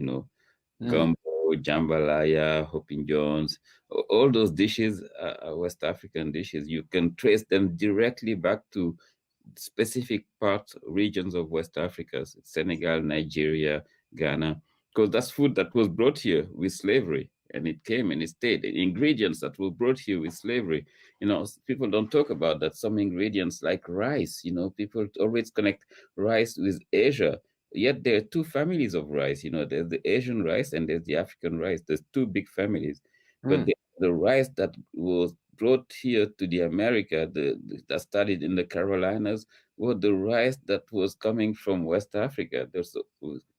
gumbo, jambalaya, Hopping Jones, all those dishes are West African dishes. You can trace them directly back to specific regions of West Africa, Senegal, Nigeria, Ghana, because that's food that was brought here with slavery, and it came and it stayed. The ingredients that were brought here with slavery, people don't talk about that. Some ingredients like rice, people always connect rice with Asia. Yet there are two families of rice. There's the Asian rice and there's the African rice. There's two big families. But the rice that was brought here to the America, that started in the Carolinas, was the rice that was coming from West Africa. There's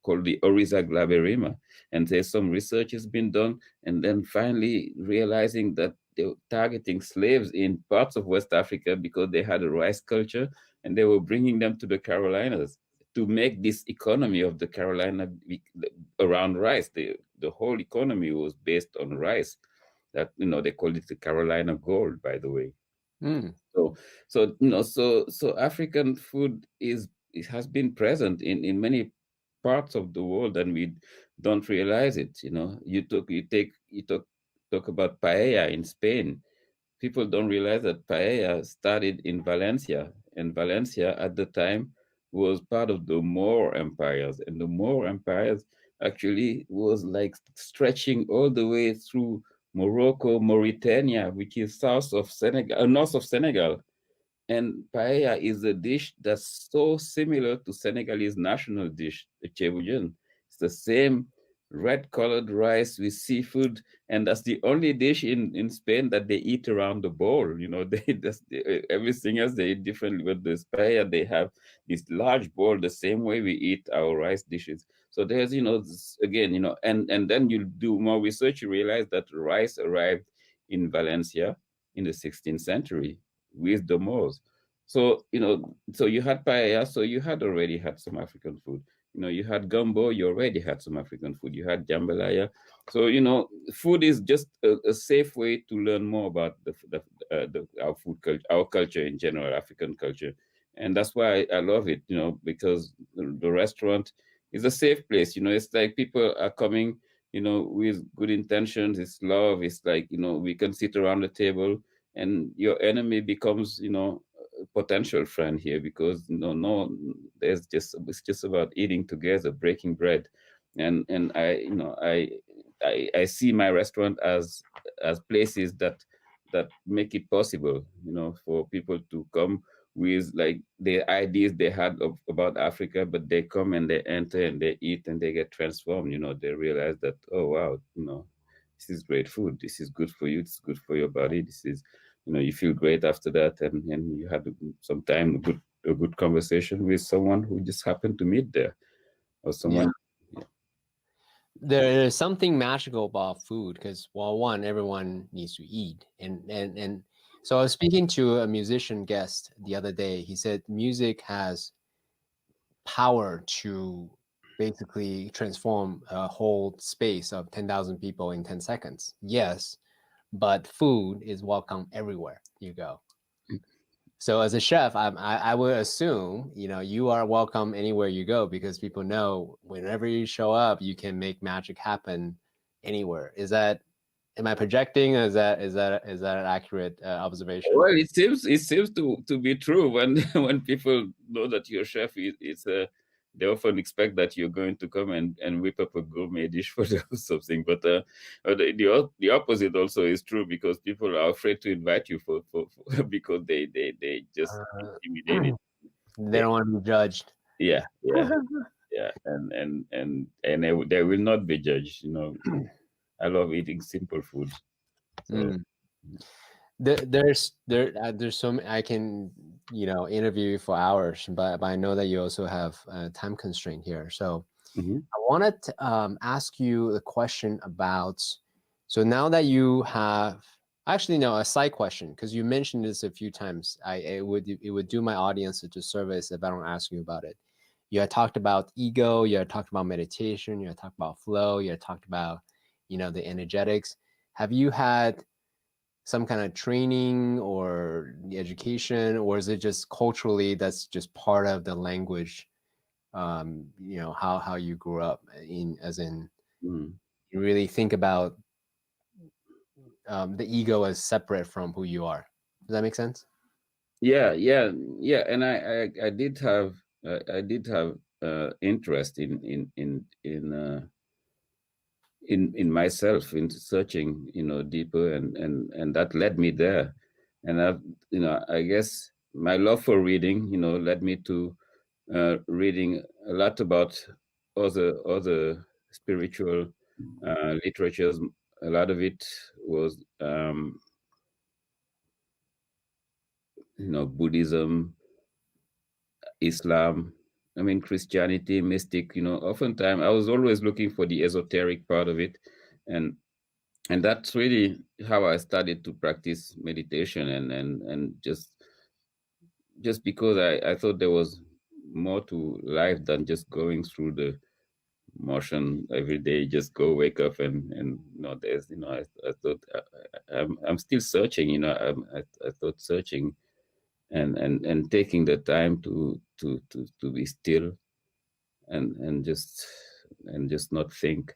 called the Oriza glaberrima, and there's some research has been done, and then finally realizing that they were targeting slaves in parts of West Africa because they had a rice culture, and they were bringing them to the Carolinas to make this economy of the Carolina around rice. The whole economy was based on rice. That they called it the Carolina Gold, by the way. Mm. So African food it has been present in many parts of the world, and we don't realize it. You talk about paella in Spain. People don't realize that paella started in Valencia, and Valencia at the time was part of the Moor empires, and the Moor empires actually was like stretching all the way through Morocco, Mauritania, which is south of Senegal, north of Senegal. And paella is a dish that's so similar to Senegalese national dish, the chebujen. It's the same red-colored rice with seafood, and that's the only dish in Spain that they eat around the bowl. Everything else they eat differently. But this paella, they have this large bowl, the same way we eat our rice dishes. So there's, again, and then you do more research, you realize that rice arrived in Valencia in the 16th century with the Moors. So, so you had paella, so you had already had some African food. You had gumbo, you already had some African food. You had jambalaya. So, food is just a safe way to learn more about our food culture, our culture in general, African culture. And that's why I love it, because the restaurant is a safe place. It's like people are coming, with good intentions. It's love. It's like, we can sit around the table, and your enemy becomes, a potential friend here, because no, it's just about eating together, breaking bread. And I see my restaurant as places that make it possible, for people to come with like the ideas they had about Africa, but they come and they enter and they eat and they get transformed. They realize that, oh wow, this is great food. This is good for you. This is good for your body. This is, you feel great after that, and you had some time, a good conversation with someone who just happened to meet there, or someone. Yeah. There is something magical about food because, well, one, everyone needs to eat, and so I was speaking to a musician guest the other day. He said music has power to basically transform a whole space of 10,000 people in 10 seconds. Yes, but food is welcome everywhere you go. So as a chef, I would assume, you are welcome anywhere you go, because people know whenever you show up, you can make magic happen anywhere. Am I projecting? Is that an accurate observation? Well, it seems to be true. When people know that you're a chef, they often expect that you're going to come and whip up a gourmet dish for them or something. But the opposite also is true, because people are afraid to invite you for because they just intimidated. They don't want to be judged. Yeah, and they will not be judged. I love eating simple food. So. There's so I can interview you for hours, but I know that you also have a time constraint here. So I wanted to ask you a question about. So now that you have, actually no, a side question, because you mentioned this a few times. It would do my audience a disservice if I don't ask you about it. You had talked about ego. You had talked about meditation. You had talked about flow. You had talked about the energetics. Have you had some kind of training or the education, or is it just culturally that's just part of the language? How you grew up you really think about the ego as separate from who you are. Does that make sense? Yeah. And I did have interest in myself, in searching deeper, and that led me there. And I guess my love for reading led me to reading a lot about other spiritual literatures. A lot of it was Buddhism, Islam, I mean, Christianity, mystic, oftentimes I was always looking for the esoteric part of it. And that's really how I started to practice meditation, and just because I thought there was more to life than just going through the motion every day. Just go wake up and there's I thought I'm still searching. I thought searching and taking the time to be still and just not think,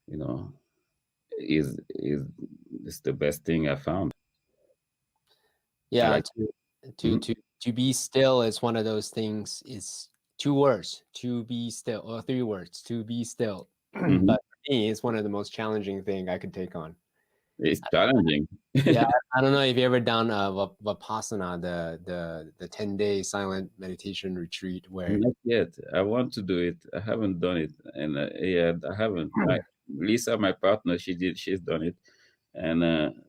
you know is the best thing I found. Yeah, Like, to be still is one of those things. It's 2 words, to be still, or 3 words, to be still. But for me, it's one of the most challenging thing I could take on. it's challenging. Yeah, I don't know if you ever done Vipassana, the 10-day silent meditation retreat where Not yet. I want to do it. I haven't done it, and I haven't. Lisa, my partner, she's done it, and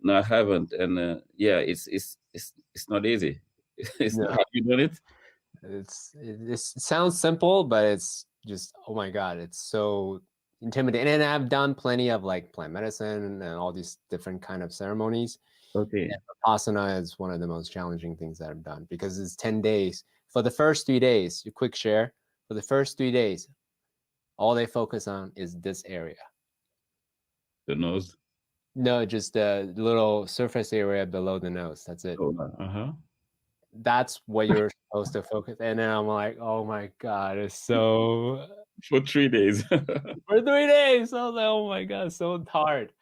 no, I haven't. And it's not easy. It's No. not. Have you done it? It sounds simple, but it's just, oh my God, it's so intimidating. And I've done plenty of like plant medicine and all these different kind of ceremonies. Okay. And Vipassana is one of the most challenging things that I've done because it's 10 days. For the first 3 days, a quick share, for the first 3 days, all they focus on is this area. The nose? No, just the little surface area below the nose. That's it. Oh, That's what you're supposed to focus. And then I'm like, oh my God, it's so... For 3 days. For 3 days. I was like, oh my God, so hard.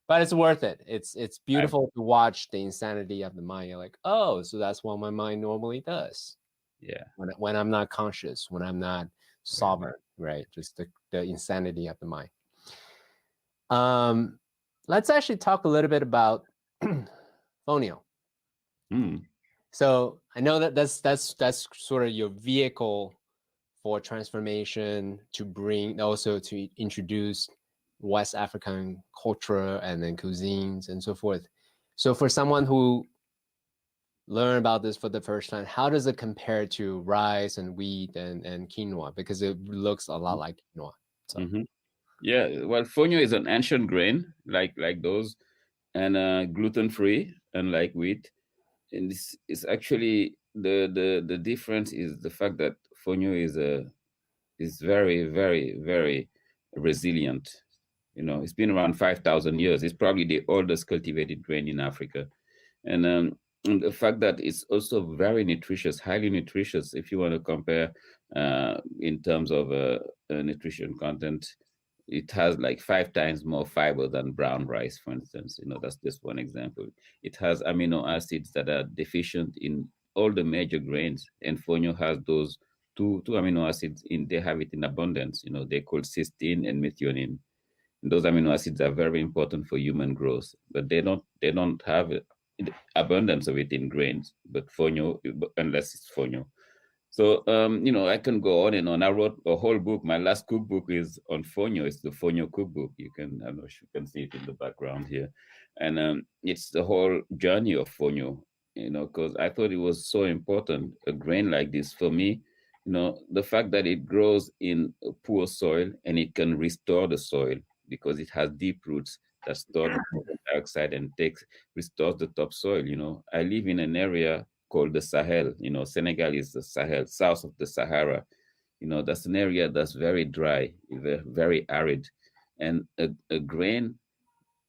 But it's worth it. It's beautiful to watch the insanity of the mind. You're like, oh, so that's what my mind normally does. Yeah. When I'm not conscious, when I'm not sovereign, right? Just the insanity of the mind. Let's actually talk a little bit about Fonio. So I know that that's sort of your vehicle for transformation, to bring, also to introduce West African culture and then cuisines and so forth. So for someone who learn about this for the first time, how does it compare to rice and wheat and quinoa? Because it looks a lot like quinoa. So. Yeah, well, fonio is an ancient grain like those, and gluten-free, unlike wheat. And this is actually the difference is the fact that fonio is very, very, very resilient. It's been around 5,000 years. It's probably the oldest cultivated grain in Africa, and the fact that it's also very nutritious, highly nutritious. If you want to compare in terms of nutrition content, it has like 5 times more fiber than brown rice, for instance. That's just one example. It has amino acids that are deficient in all the major grains, and fonio has those two amino acids they have it in abundance. They're called cysteine and methionine. And those amino acids are very important for human growth, but they don't have abundance of it in grains, but fonio, unless it's fonio. So, I can go on and on. I wrote a whole book. My last cookbook is on fonio. It's the Fonio Cookbook. I don't know if you can see it in the background here. And it's the whole journey of fonio, because I thought it was so important, a grain like this. For me, the fact that it grows in poor soil and it can restore the soil because it has deep roots that store the carbon dioxide and restores the topsoil. I live in an area called the Sahel. Senegal is the Sahel, south of the Sahara. That's an area that's very dry, very arid, and a grain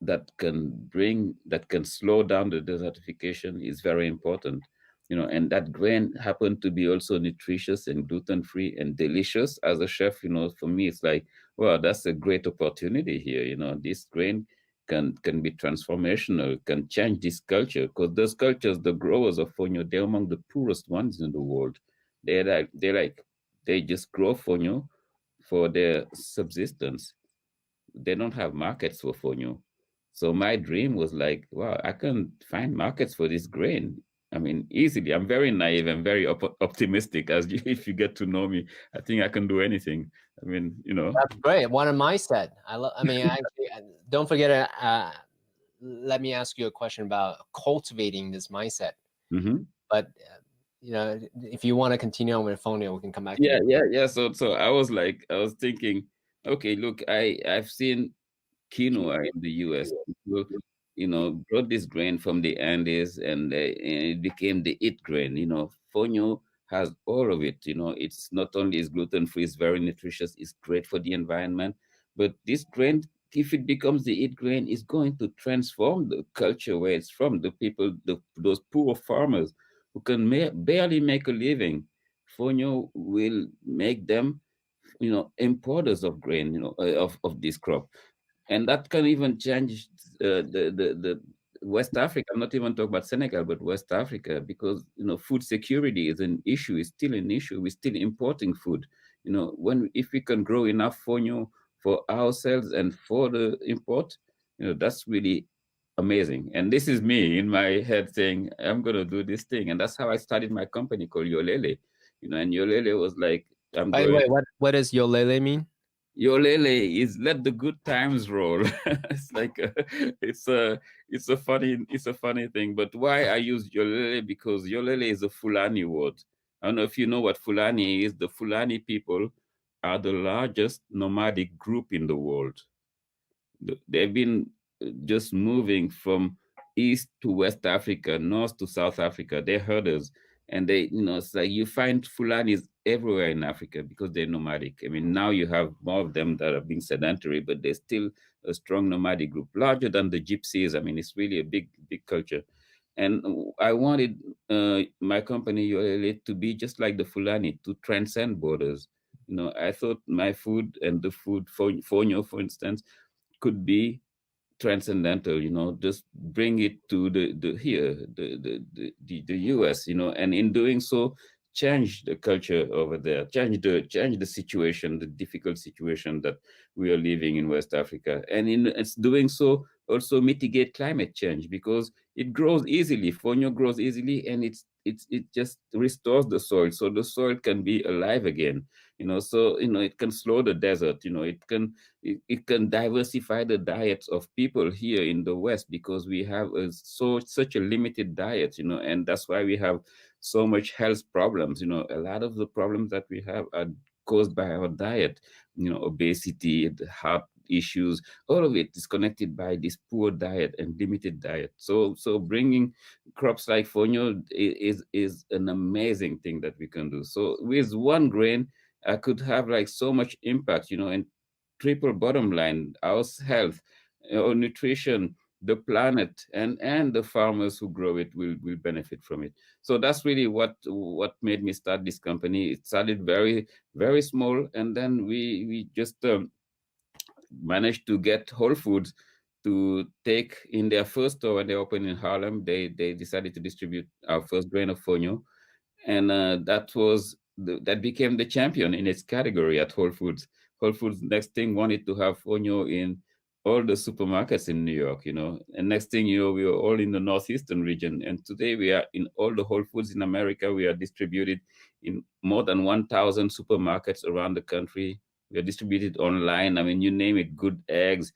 that can slow down the desertification is very important. And that grain happened to be also nutritious and gluten-free and delicious. As a chef, for me, it's like, well, that's a great opportunity here. This grain can be transformational, can change this culture, because those cultures, the growers of fonio, they're among the poorest ones in the world. They just grow fonio for their subsistence. They don't have markets for fonio. So my dream was like, wow, I can find markets for this grain. I mean, easily. I'm very naive and very optimistic. If you get to know me, I think I can do anything. I mean, That's great. One of my set. Actually, don't forget. Let me ask you a question about cultivating this mindset. Mm-hmm. But if you want to continue on with Fonio, we can come back to you. Yeah. So I was thinking, okay, look, I've seen quinoa in the US. People, brought this grain from the Andes, and it became the it grain. Fonio has all of it. It's not only is gluten free, it's very nutritious, it's great for the environment. But this grain, if it becomes the it grain, is going to transform the culture where it's from. The people, those poor farmers who can barely make a living, Fonio will make them, importers of grain, of this crop. And that can even change the West Africa. I'm not even talking about Senegal, but West Africa, because food security is an issue. It's still an issue. We're still importing food. If we can grow enough fonio for ourselves and for the import, that's really amazing. And this is me in my head saying, I'm going to do this thing. And that's how I started my company called Yolélé. And Yolélé was like, I'm By the going. way, what does Yolélé mean? Yolélé is let the good times roll. It's like it's a funny thing. But why I use Yolélé, because Yolélé is a Fulani word. I don't know if you know what Fulani is. The Fulani people are the largest nomadic group in the world. They've been just moving from east to West Africa, north to South Africa. They're herders, and it's like you find Fulanis everywhere in Africa because they're nomadic. I mean, now you have more of them that are being sedentary, but they're still a strong nomadic group, larger than the Gypsies. I mean, it's really a big culture. And I wanted my company Yolélé to be just like the Fulani, to transcend borders. I thought my food and the food for Fonio, for instance, could be transcendental, just bring it to the US, and in doing so, change the culture over there, change the situation, the difficult situation that we are living in West Africa, and in it's doing so also mitigate climate change, because it grows easily. Fonio grows easily, and it just restores the soil, so the soil can be alive again. So it can slow the desert. It can diversify the diets of people here in the West, because we have such a limited diet, and that's why we have so much health problems. A lot of the problems that we have are caused by our diet. Obesity, the heart issues, all of it is connected by this poor diet and limited diet. So bringing crops like fonio is an amazing thing that we can do. So with one grain, I could have like so much impact, and triple bottom line, our health, our nutrition, the planet, and the farmers who grow it will benefit from it. So that's really what made me start this company. It started very, very small, and then we just managed to get Whole Foods to take in their first store when they opened in Harlem. They decided to distribute our first grain of fonio, and that became the champion in its category at Whole Foods. Whole Foods next thing wanted to have fonio in all the supermarkets in New York, and next thing you know, we were all in the northeastern region, and today we are in all the Whole Foods in America. We are distributed in more than 1,000 supermarkets around the country. We are distributed online. I mean, you name it, Good Eggs,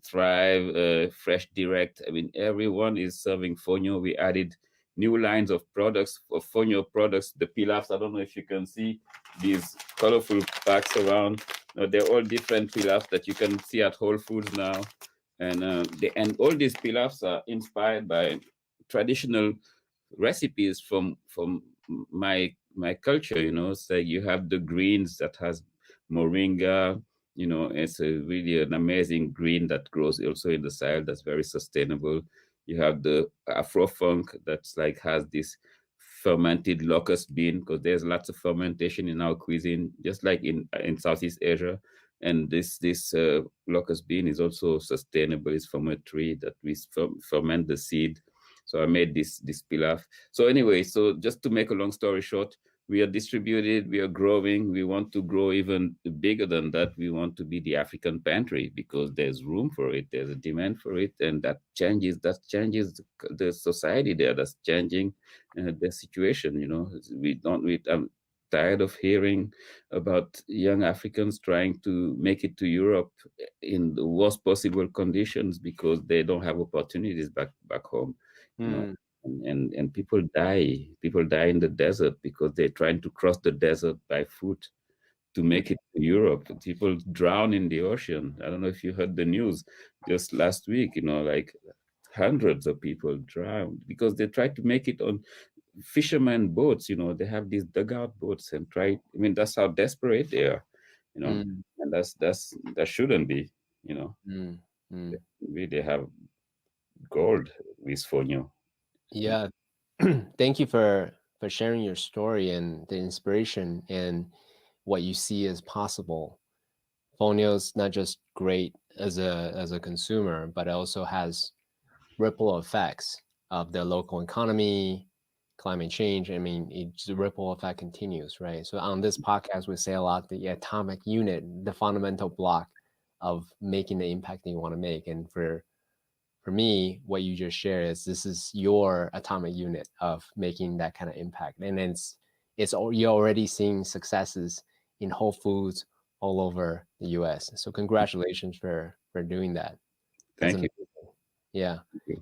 Thrive, Fresh Direct. I mean, everyone is serving fonio. We added new lines of products for fonio products, the pilafs. I don't know if you can see these colorful packs around. They're all different pilafs that you can see at Whole Foods now. And all these pilafs are inspired by traditional recipes from my culture. So you have the greens that has moringa. It's really an amazing green that grows also in the soil, that's very sustainable. You have the Afro-funk that's like has this fermented locust bean, because there's lots of fermentation in our cuisine, just like in Southeast Asia. And this locust bean is also sustainable. It's from a tree that we ferment the seed. So I made this pilaf. So anyway, so just to make a long story short, we are distributed, we are growing. We want to grow even bigger than that. We want to be the African pantry, because there's room for it, there's a demand for it, and that changes the society there. That's changing the situation. I'm tired of hearing about young Africans trying to make it to Europe in the worst possible conditions because they don't have opportunities back home. and people die. People die in the desert because they're trying to cross the desert by foot to make it to Europe. People drown in the ocean. I don't know if you heard the news just last week, like hundreds of people drowned because they tried to make it on fishermen boats. They have these dugout boats and that's how desperate they are, Mm, and that shouldn't be, you know. mm, mm. They have gold with Fonio. Yeah. Thank you for sharing your story and the inspiration and what you see as possible. Fonio's not just great as a consumer, but it also has ripple effects of the local economy, climate change. I mean, the ripple effect continues, right? So on this podcast, we say a lot the atomic unit, the fundamental block of making the impact that you want to make. And for me, what you just shared is this is your atomic unit of making that kind of impact, and you're already seeing successes in Whole Foods all over the U.S. So congratulations for doing that. That's Thank you. amazing. Yeah. Thank you.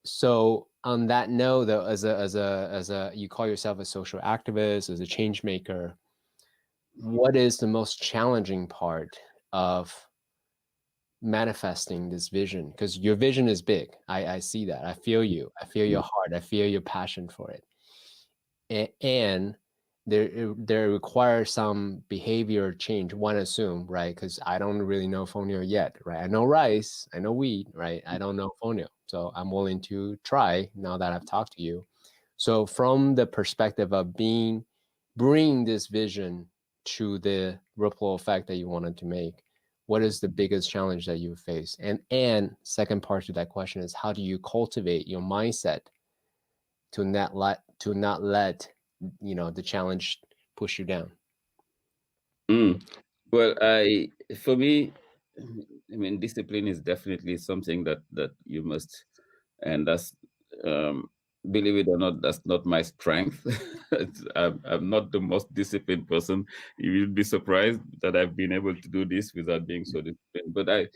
So on that note, though, as a you call yourself a social activist, as a change maker, what is the most challenging part of manifesting this vision? Because your vision is big. I see that. I feel you. I feel your heart. I feel your passion for it. And there requires some behavior change. One assume, right? Because I don't really know fonio yet, right? I know rice, I know wheat, right? I don't know fonio. So I'm willing to try now that I've talked to you. So from the perspective of bringing this vision to the ripple effect that you wanted to make, what is the biggest challenge that you face? And second part to that question is, how do you cultivate your mindset to not let the challenge push you down? Well, for me, I mean, discipline is definitely something that you must, and that's, believe it or not, that's not my strength. I'm not the most disciplined person. You will be surprised that I've been able to do this without being so disciplined. But I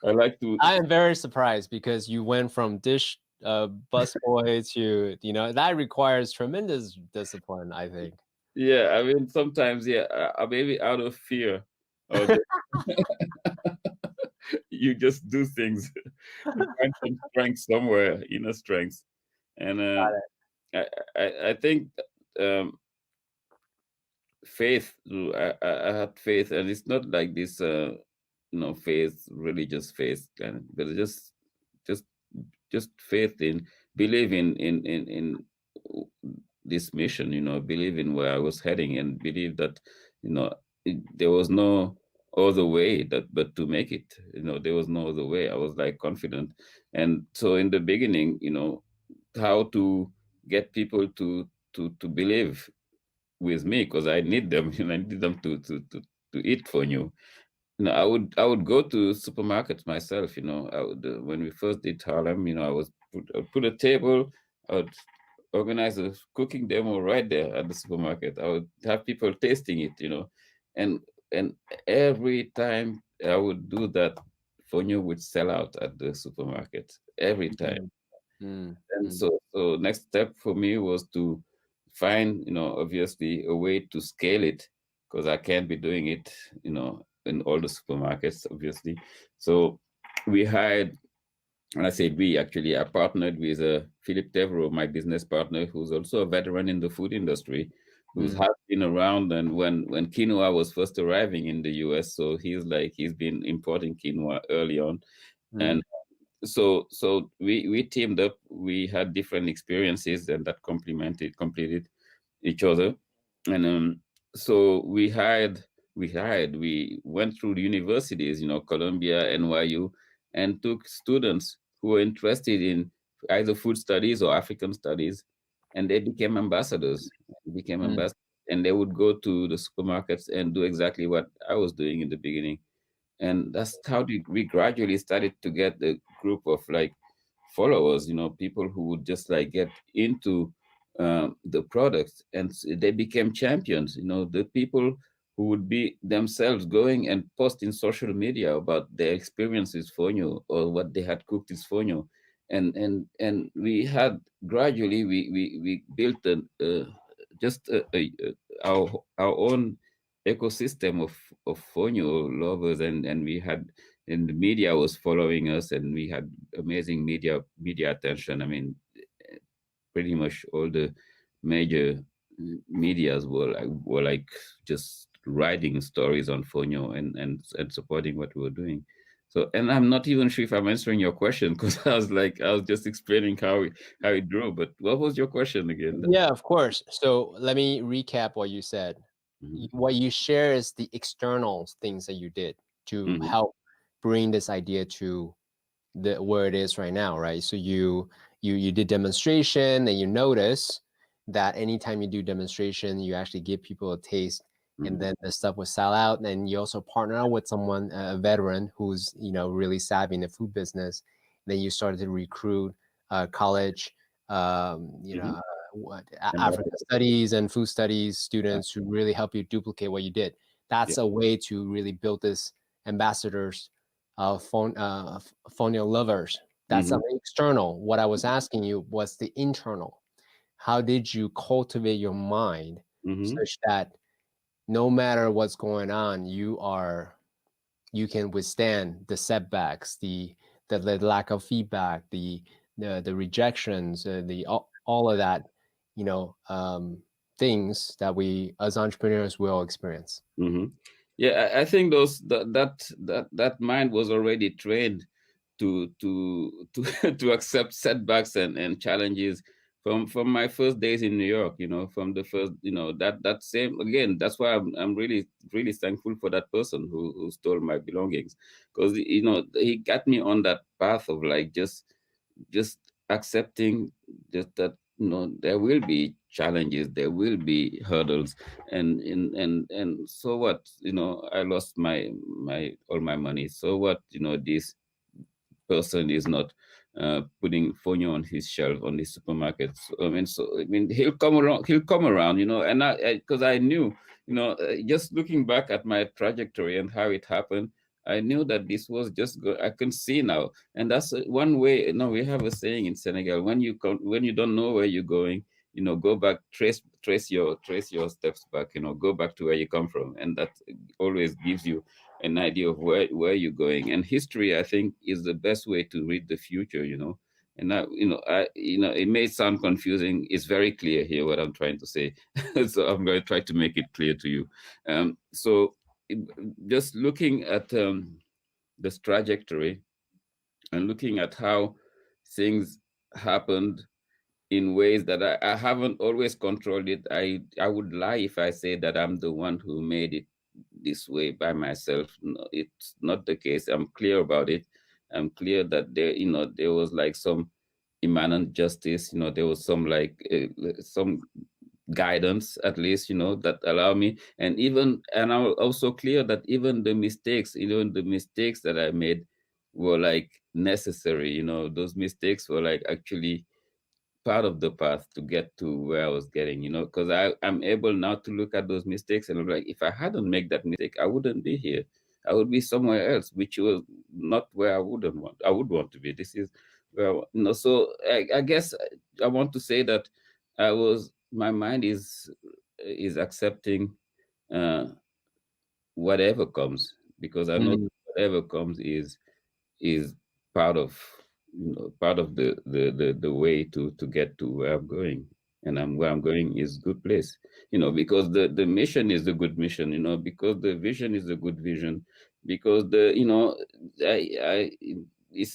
like to. I am very surprised because you went from dish busboy to, that requires tremendous discipline, I think. Yeah, I mean, sometimes, yeah, maybe out of fear, or you just do things. You find some strength somewhere, inner strength, and I think, um, faith. I had faith, and it's not like this, faith, religious faith, but just just faith in, believe in this mission, believe in where I was heading, and believe that, there was no other way but to make it. There was no other way. I was like confident, and so in the beginning, how to get people to believe with me, because I need them. I need them to eat for you. I would go to supermarkets myself. When we first did Harlem, I'd put a table, I would organize a cooking demo right there at the supermarket. I would have people tasting it, and and every time I would do that, fonio would sell out at the supermarket every time. And so next step for me was to find, obviously a way to scale it, because I can't be doing it, in all the supermarkets, obviously. So we hired, and I said we, actually, I partnered with Philippe Tevro, my business partner, who's also a veteran in the food industry, who's has been around, and when quinoa was first arriving in the US. So he's been importing quinoa early on. And so we teamed up. We had different experiences, and that completed each other. And so we went through the universities, Columbia, NYU, and took students who were interested in either food studies or African studies, and they became ambassadors. And they would go to the supermarkets and do exactly what I was doing in the beginning. And that's how we gradually started to get a group of like followers, people who would just like get into the products, and they became champions. The people who would be themselves going and post in social media about their experiences fonio, or what they had cooked is fonio, and we had gradually we built just our own ecosystem of fonio lovers, and we had, and the media was following us, and we had amazing media attention. I mean, pretty much all the major medias were like just writing stories on fonio, and supporting what we were doing. So, and I'm not even sure if I'm answering your question, because I was just explaining how it grew. But what was your question again? Yeah, of course. So let me recap what you said. Mhm. What you share is the external things that you did to Mhm. help bring this idea to where it is right now, right? So you did demonstration, and you notice that anytime you do demonstration, you actually give people a taste, and Mhm. then the stuff will sell out. And you also partner up with someone, a veteran who's really savvy in the food business. Then you started to recruit college, Mhm. And that, African studies and food studies yeah. students who really help you duplicate what you did. Yeah. That's a way to really build this ambassadors, phonio lovers. That's Mhm. something external. What I was asking you was the internal. How did you cultivate your mind Mhm. such that no matter what's going on, you can withstand the setbacks, the lack of feedback, the rejections, the all of that, things that we as entrepreneurs will experience. Hmm. Yeah, I think that mind was already trained to to accept setbacks and challenges from my first days in New York. From the first, that same, again. That's why I'm really thankful for that person who stole my belongings, because he got me on that path of like just accepting just that there will be challenges, there will be hurdles, and so what, I lost my all my money, so what, this person is not putting fonio on his shelf on the supermarket. So, I mean, he'll come around, and because I knew, just looking back at my trajectory and how it happened, I knew that this was just good. I can see now, and that's one way. We have a saying in Senegal: when you don't know where you're going, go back, trace your steps back, go back to where you come from, and that always gives you an idea of where you're going. And history, I think, is the best way to read the future. And it may sound confusing. It's very clear here what I'm trying to say. So I'm going to try to make it clear to you. So just looking at this trajectory, and looking at how things happened in ways that I haven't always controlled it. I would lie if I say that I'm the one who made it this way by myself. No, it's not the case. I'm clear about it. I'm clear that there was like some immanent justice. There was some like some guidance, at least, that allow me. And I'm also clear that even the mistakes that I made were like necessary. Those mistakes were like actually part of the path to get to where I was getting, because I'm able now to look at those mistakes and I'm like, if I hadn't made that mistake, I wouldn't be here. I would be somewhere else, which was not where I would want to be. This is where, so I guess I want to say that my mind is accepting uh, whatever comes, because I know Mm. whatever comes is part of part of the way to get to where I'm going. And where I'm going is good place, because the mission is a good mission, because the vision is a good vision, because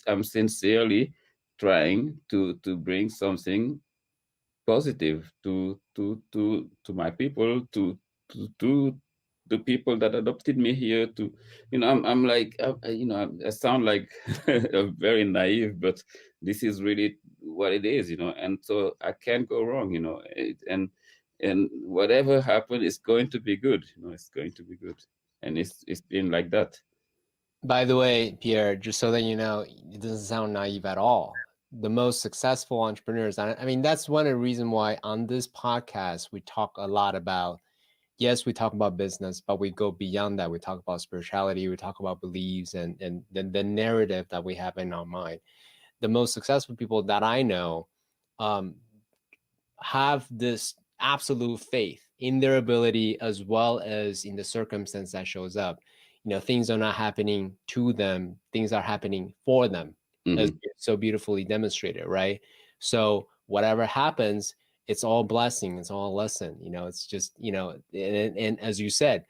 I'm sincerely trying to bring something positive to my people, to the people that adopted me here. I'm like, I sound like very naive, but this is really what it is, and so I can't go wrong, and whatever happens is going to be good, it's going to be good, and it's been like that. By the way, Pierre, just so that you know, it doesn't sound naive at all. The most successful entrepreneurs, I mean, that's one of the reasons why on this podcast we talk a lot about, yes, we talk about business, but we go beyond that. We talk about spirituality, we talk about beliefs, and the narrative that we have in our mind. the most successful people that I know have this absolute faith in their ability as well as in the circumstance that shows up. Things are not happening to them, things are happening for them, as so beautifully demonstrated, right? So whatever happens, it's all blessing, it's all a lesson. It's just, and as you said,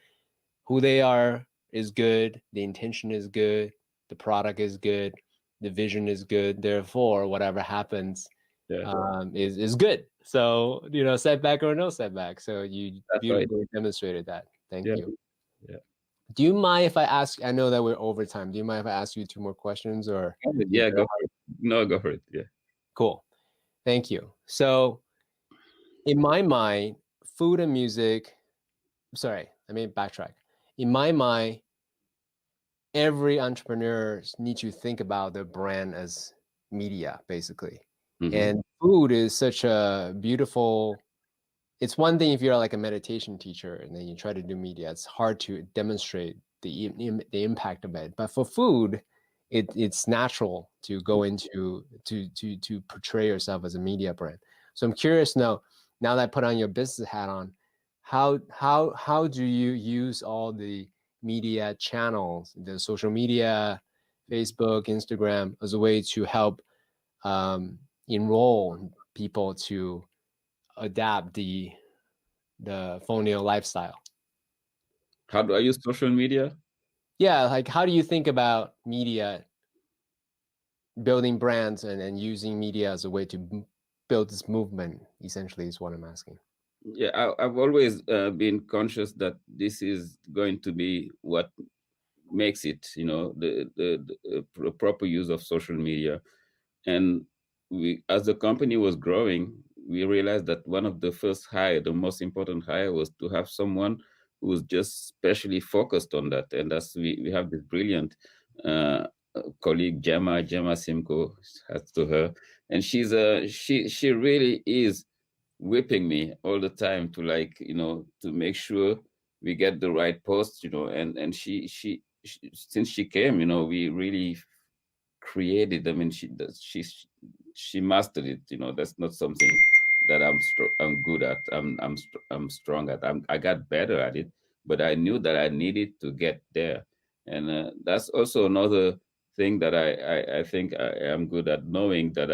who they are is good, the intention is good, the product is good, the vision is good, therefore whatever happens is good. So, setback or no setback. So you beautifully demonstrated that. Thank you. Yeah. Do you mind if I ask, I know that we're over time, do you mind if I ask you 2 more questions, or? Yeah, go for it. No, go for it. Yeah. Cool. Thank you. So in my mind, food and music, sorry, let me backtrack. In my mind, every entrepreneur needs to think about their brand as media, basically. And food is such a beautiful, it's one thing if you're like a meditation teacher and then you try to do media, it's hard to demonstrate the impact of it. But for food, it's natural to go into to portray yourself as a media brand. So I'm curious now that I put on your business hat on, how do you use all the media channels, the social media, Facebook, Instagram, as a way to help enroll people to adapt the fonio lifestyle? How do I use social media? Yeah, like how do you think about media, building brands and using media as a way to build this movement, essentially, is what I'm asking. Yeah, I've always been conscious that this is going to be what makes it, the proper use of social media. And we, as the company was growing, we realized that one of the first hire, the most important hire, was to have someone who was just specially focused on that. And that's we have this brilliant colleague, Gemma Simco, has to her, and she really is whipping me all the time to to make sure we get the right posts, and she since she came, we really created. I mean, she mastered it. That's not something that I'm good at. I'm strong at. I got better at it, but I knew that I needed to get there, and that's also another thing that I think I am good at, knowing that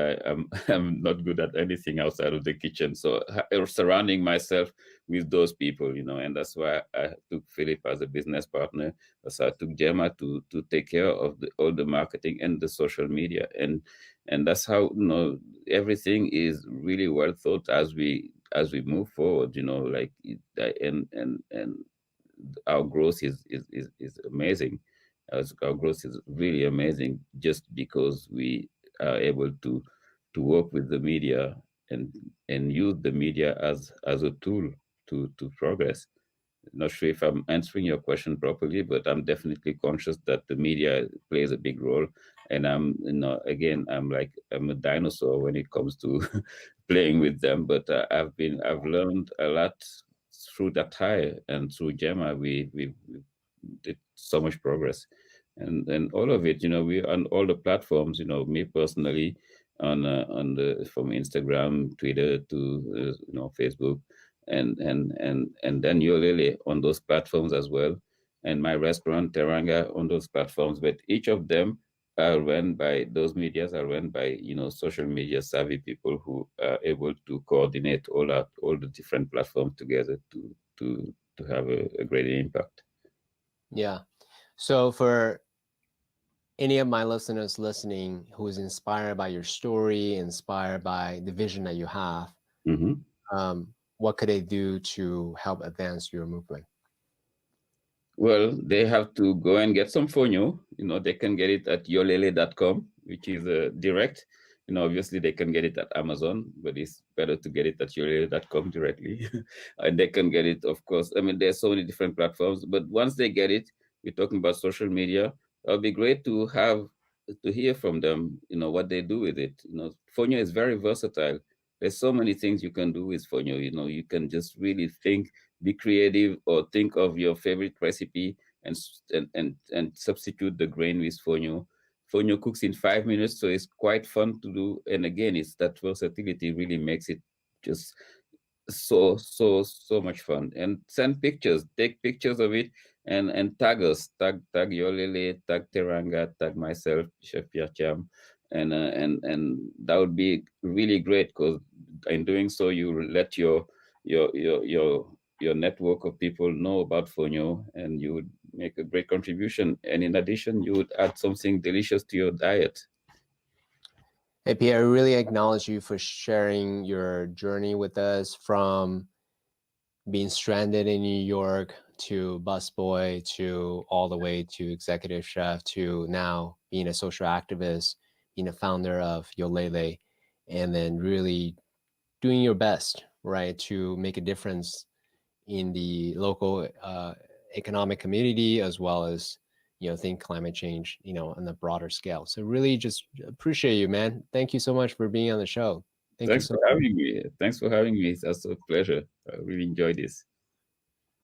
I'm not good at anything outside of the kitchen. So surrounding myself with those people, and that's why I took Philip as a business partner. So I took Gemma to take care of all the marketing and the social media, and that's how everything is really well thought as we move forward. And our growth is amazing. Our growth is really amazing just because we are able to work with the media and use the media as a tool to progress. Not sure if I'm answering your question properly, but I'm definitely conscious that the media plays a big role. And again, I'm a dinosaur when it comes to playing with them. But I've learned a lot through that hire, and through Gemma, we did so much progress, and all of it. We on all the platforms. Me personally, on the from Instagram, Twitter to Facebook, and then Yolélé on those platforms as well, and my restaurant Teranga on those platforms. But each of them are run by those medias are run by social media savvy people who are able to coordinate all the different platforms together to have a great impact. Yeah. So for any of my listeners listening who is inspired by your story, inspired by the vision that you have, what could they do to help advance your movement? Well, they have to go and get some fonio. They can get it at yolélé.com, which is direct. Obviously they can get it at Amazon, but it's better to get it at yolélé.com directly. And they can get it, of course. I mean, there's so many different platforms, but once they get it, we're talking about social media. It'll be great to hear from them, what they do with it. Fonio is very versatile. There's so many things you can do with fonio. You can just really think, be creative, or think of your favorite recipe and substitute the grain with fonio. fonio cooks in 5 minutes, so it's quite fun to do. And again, it's that versatility really makes it just so much fun. And send pictures, take pictures of it, and tag us, tag Yolélé, tag Teranga, tag myself, Chef Pierre Thiam, and that would be really great, because in doing so you let your network of people know about fonio, and you would make a great contribution. And in addition, you would add something delicious to your diet. Hey, Pierre, I really acknowledge you for sharing your journey with us, from being stranded in New York to busboy to all the way to executive chef to now being a social activist, being a founder of Yolélé, and then really doing your best, right, to make a difference in the local economic community, as well as, think climate change, on a broader scale. So really just appreciate you, man. Thank you so much for being on the show. Thanks for having me. Thanks for having me. It's also a pleasure. I really enjoyed this.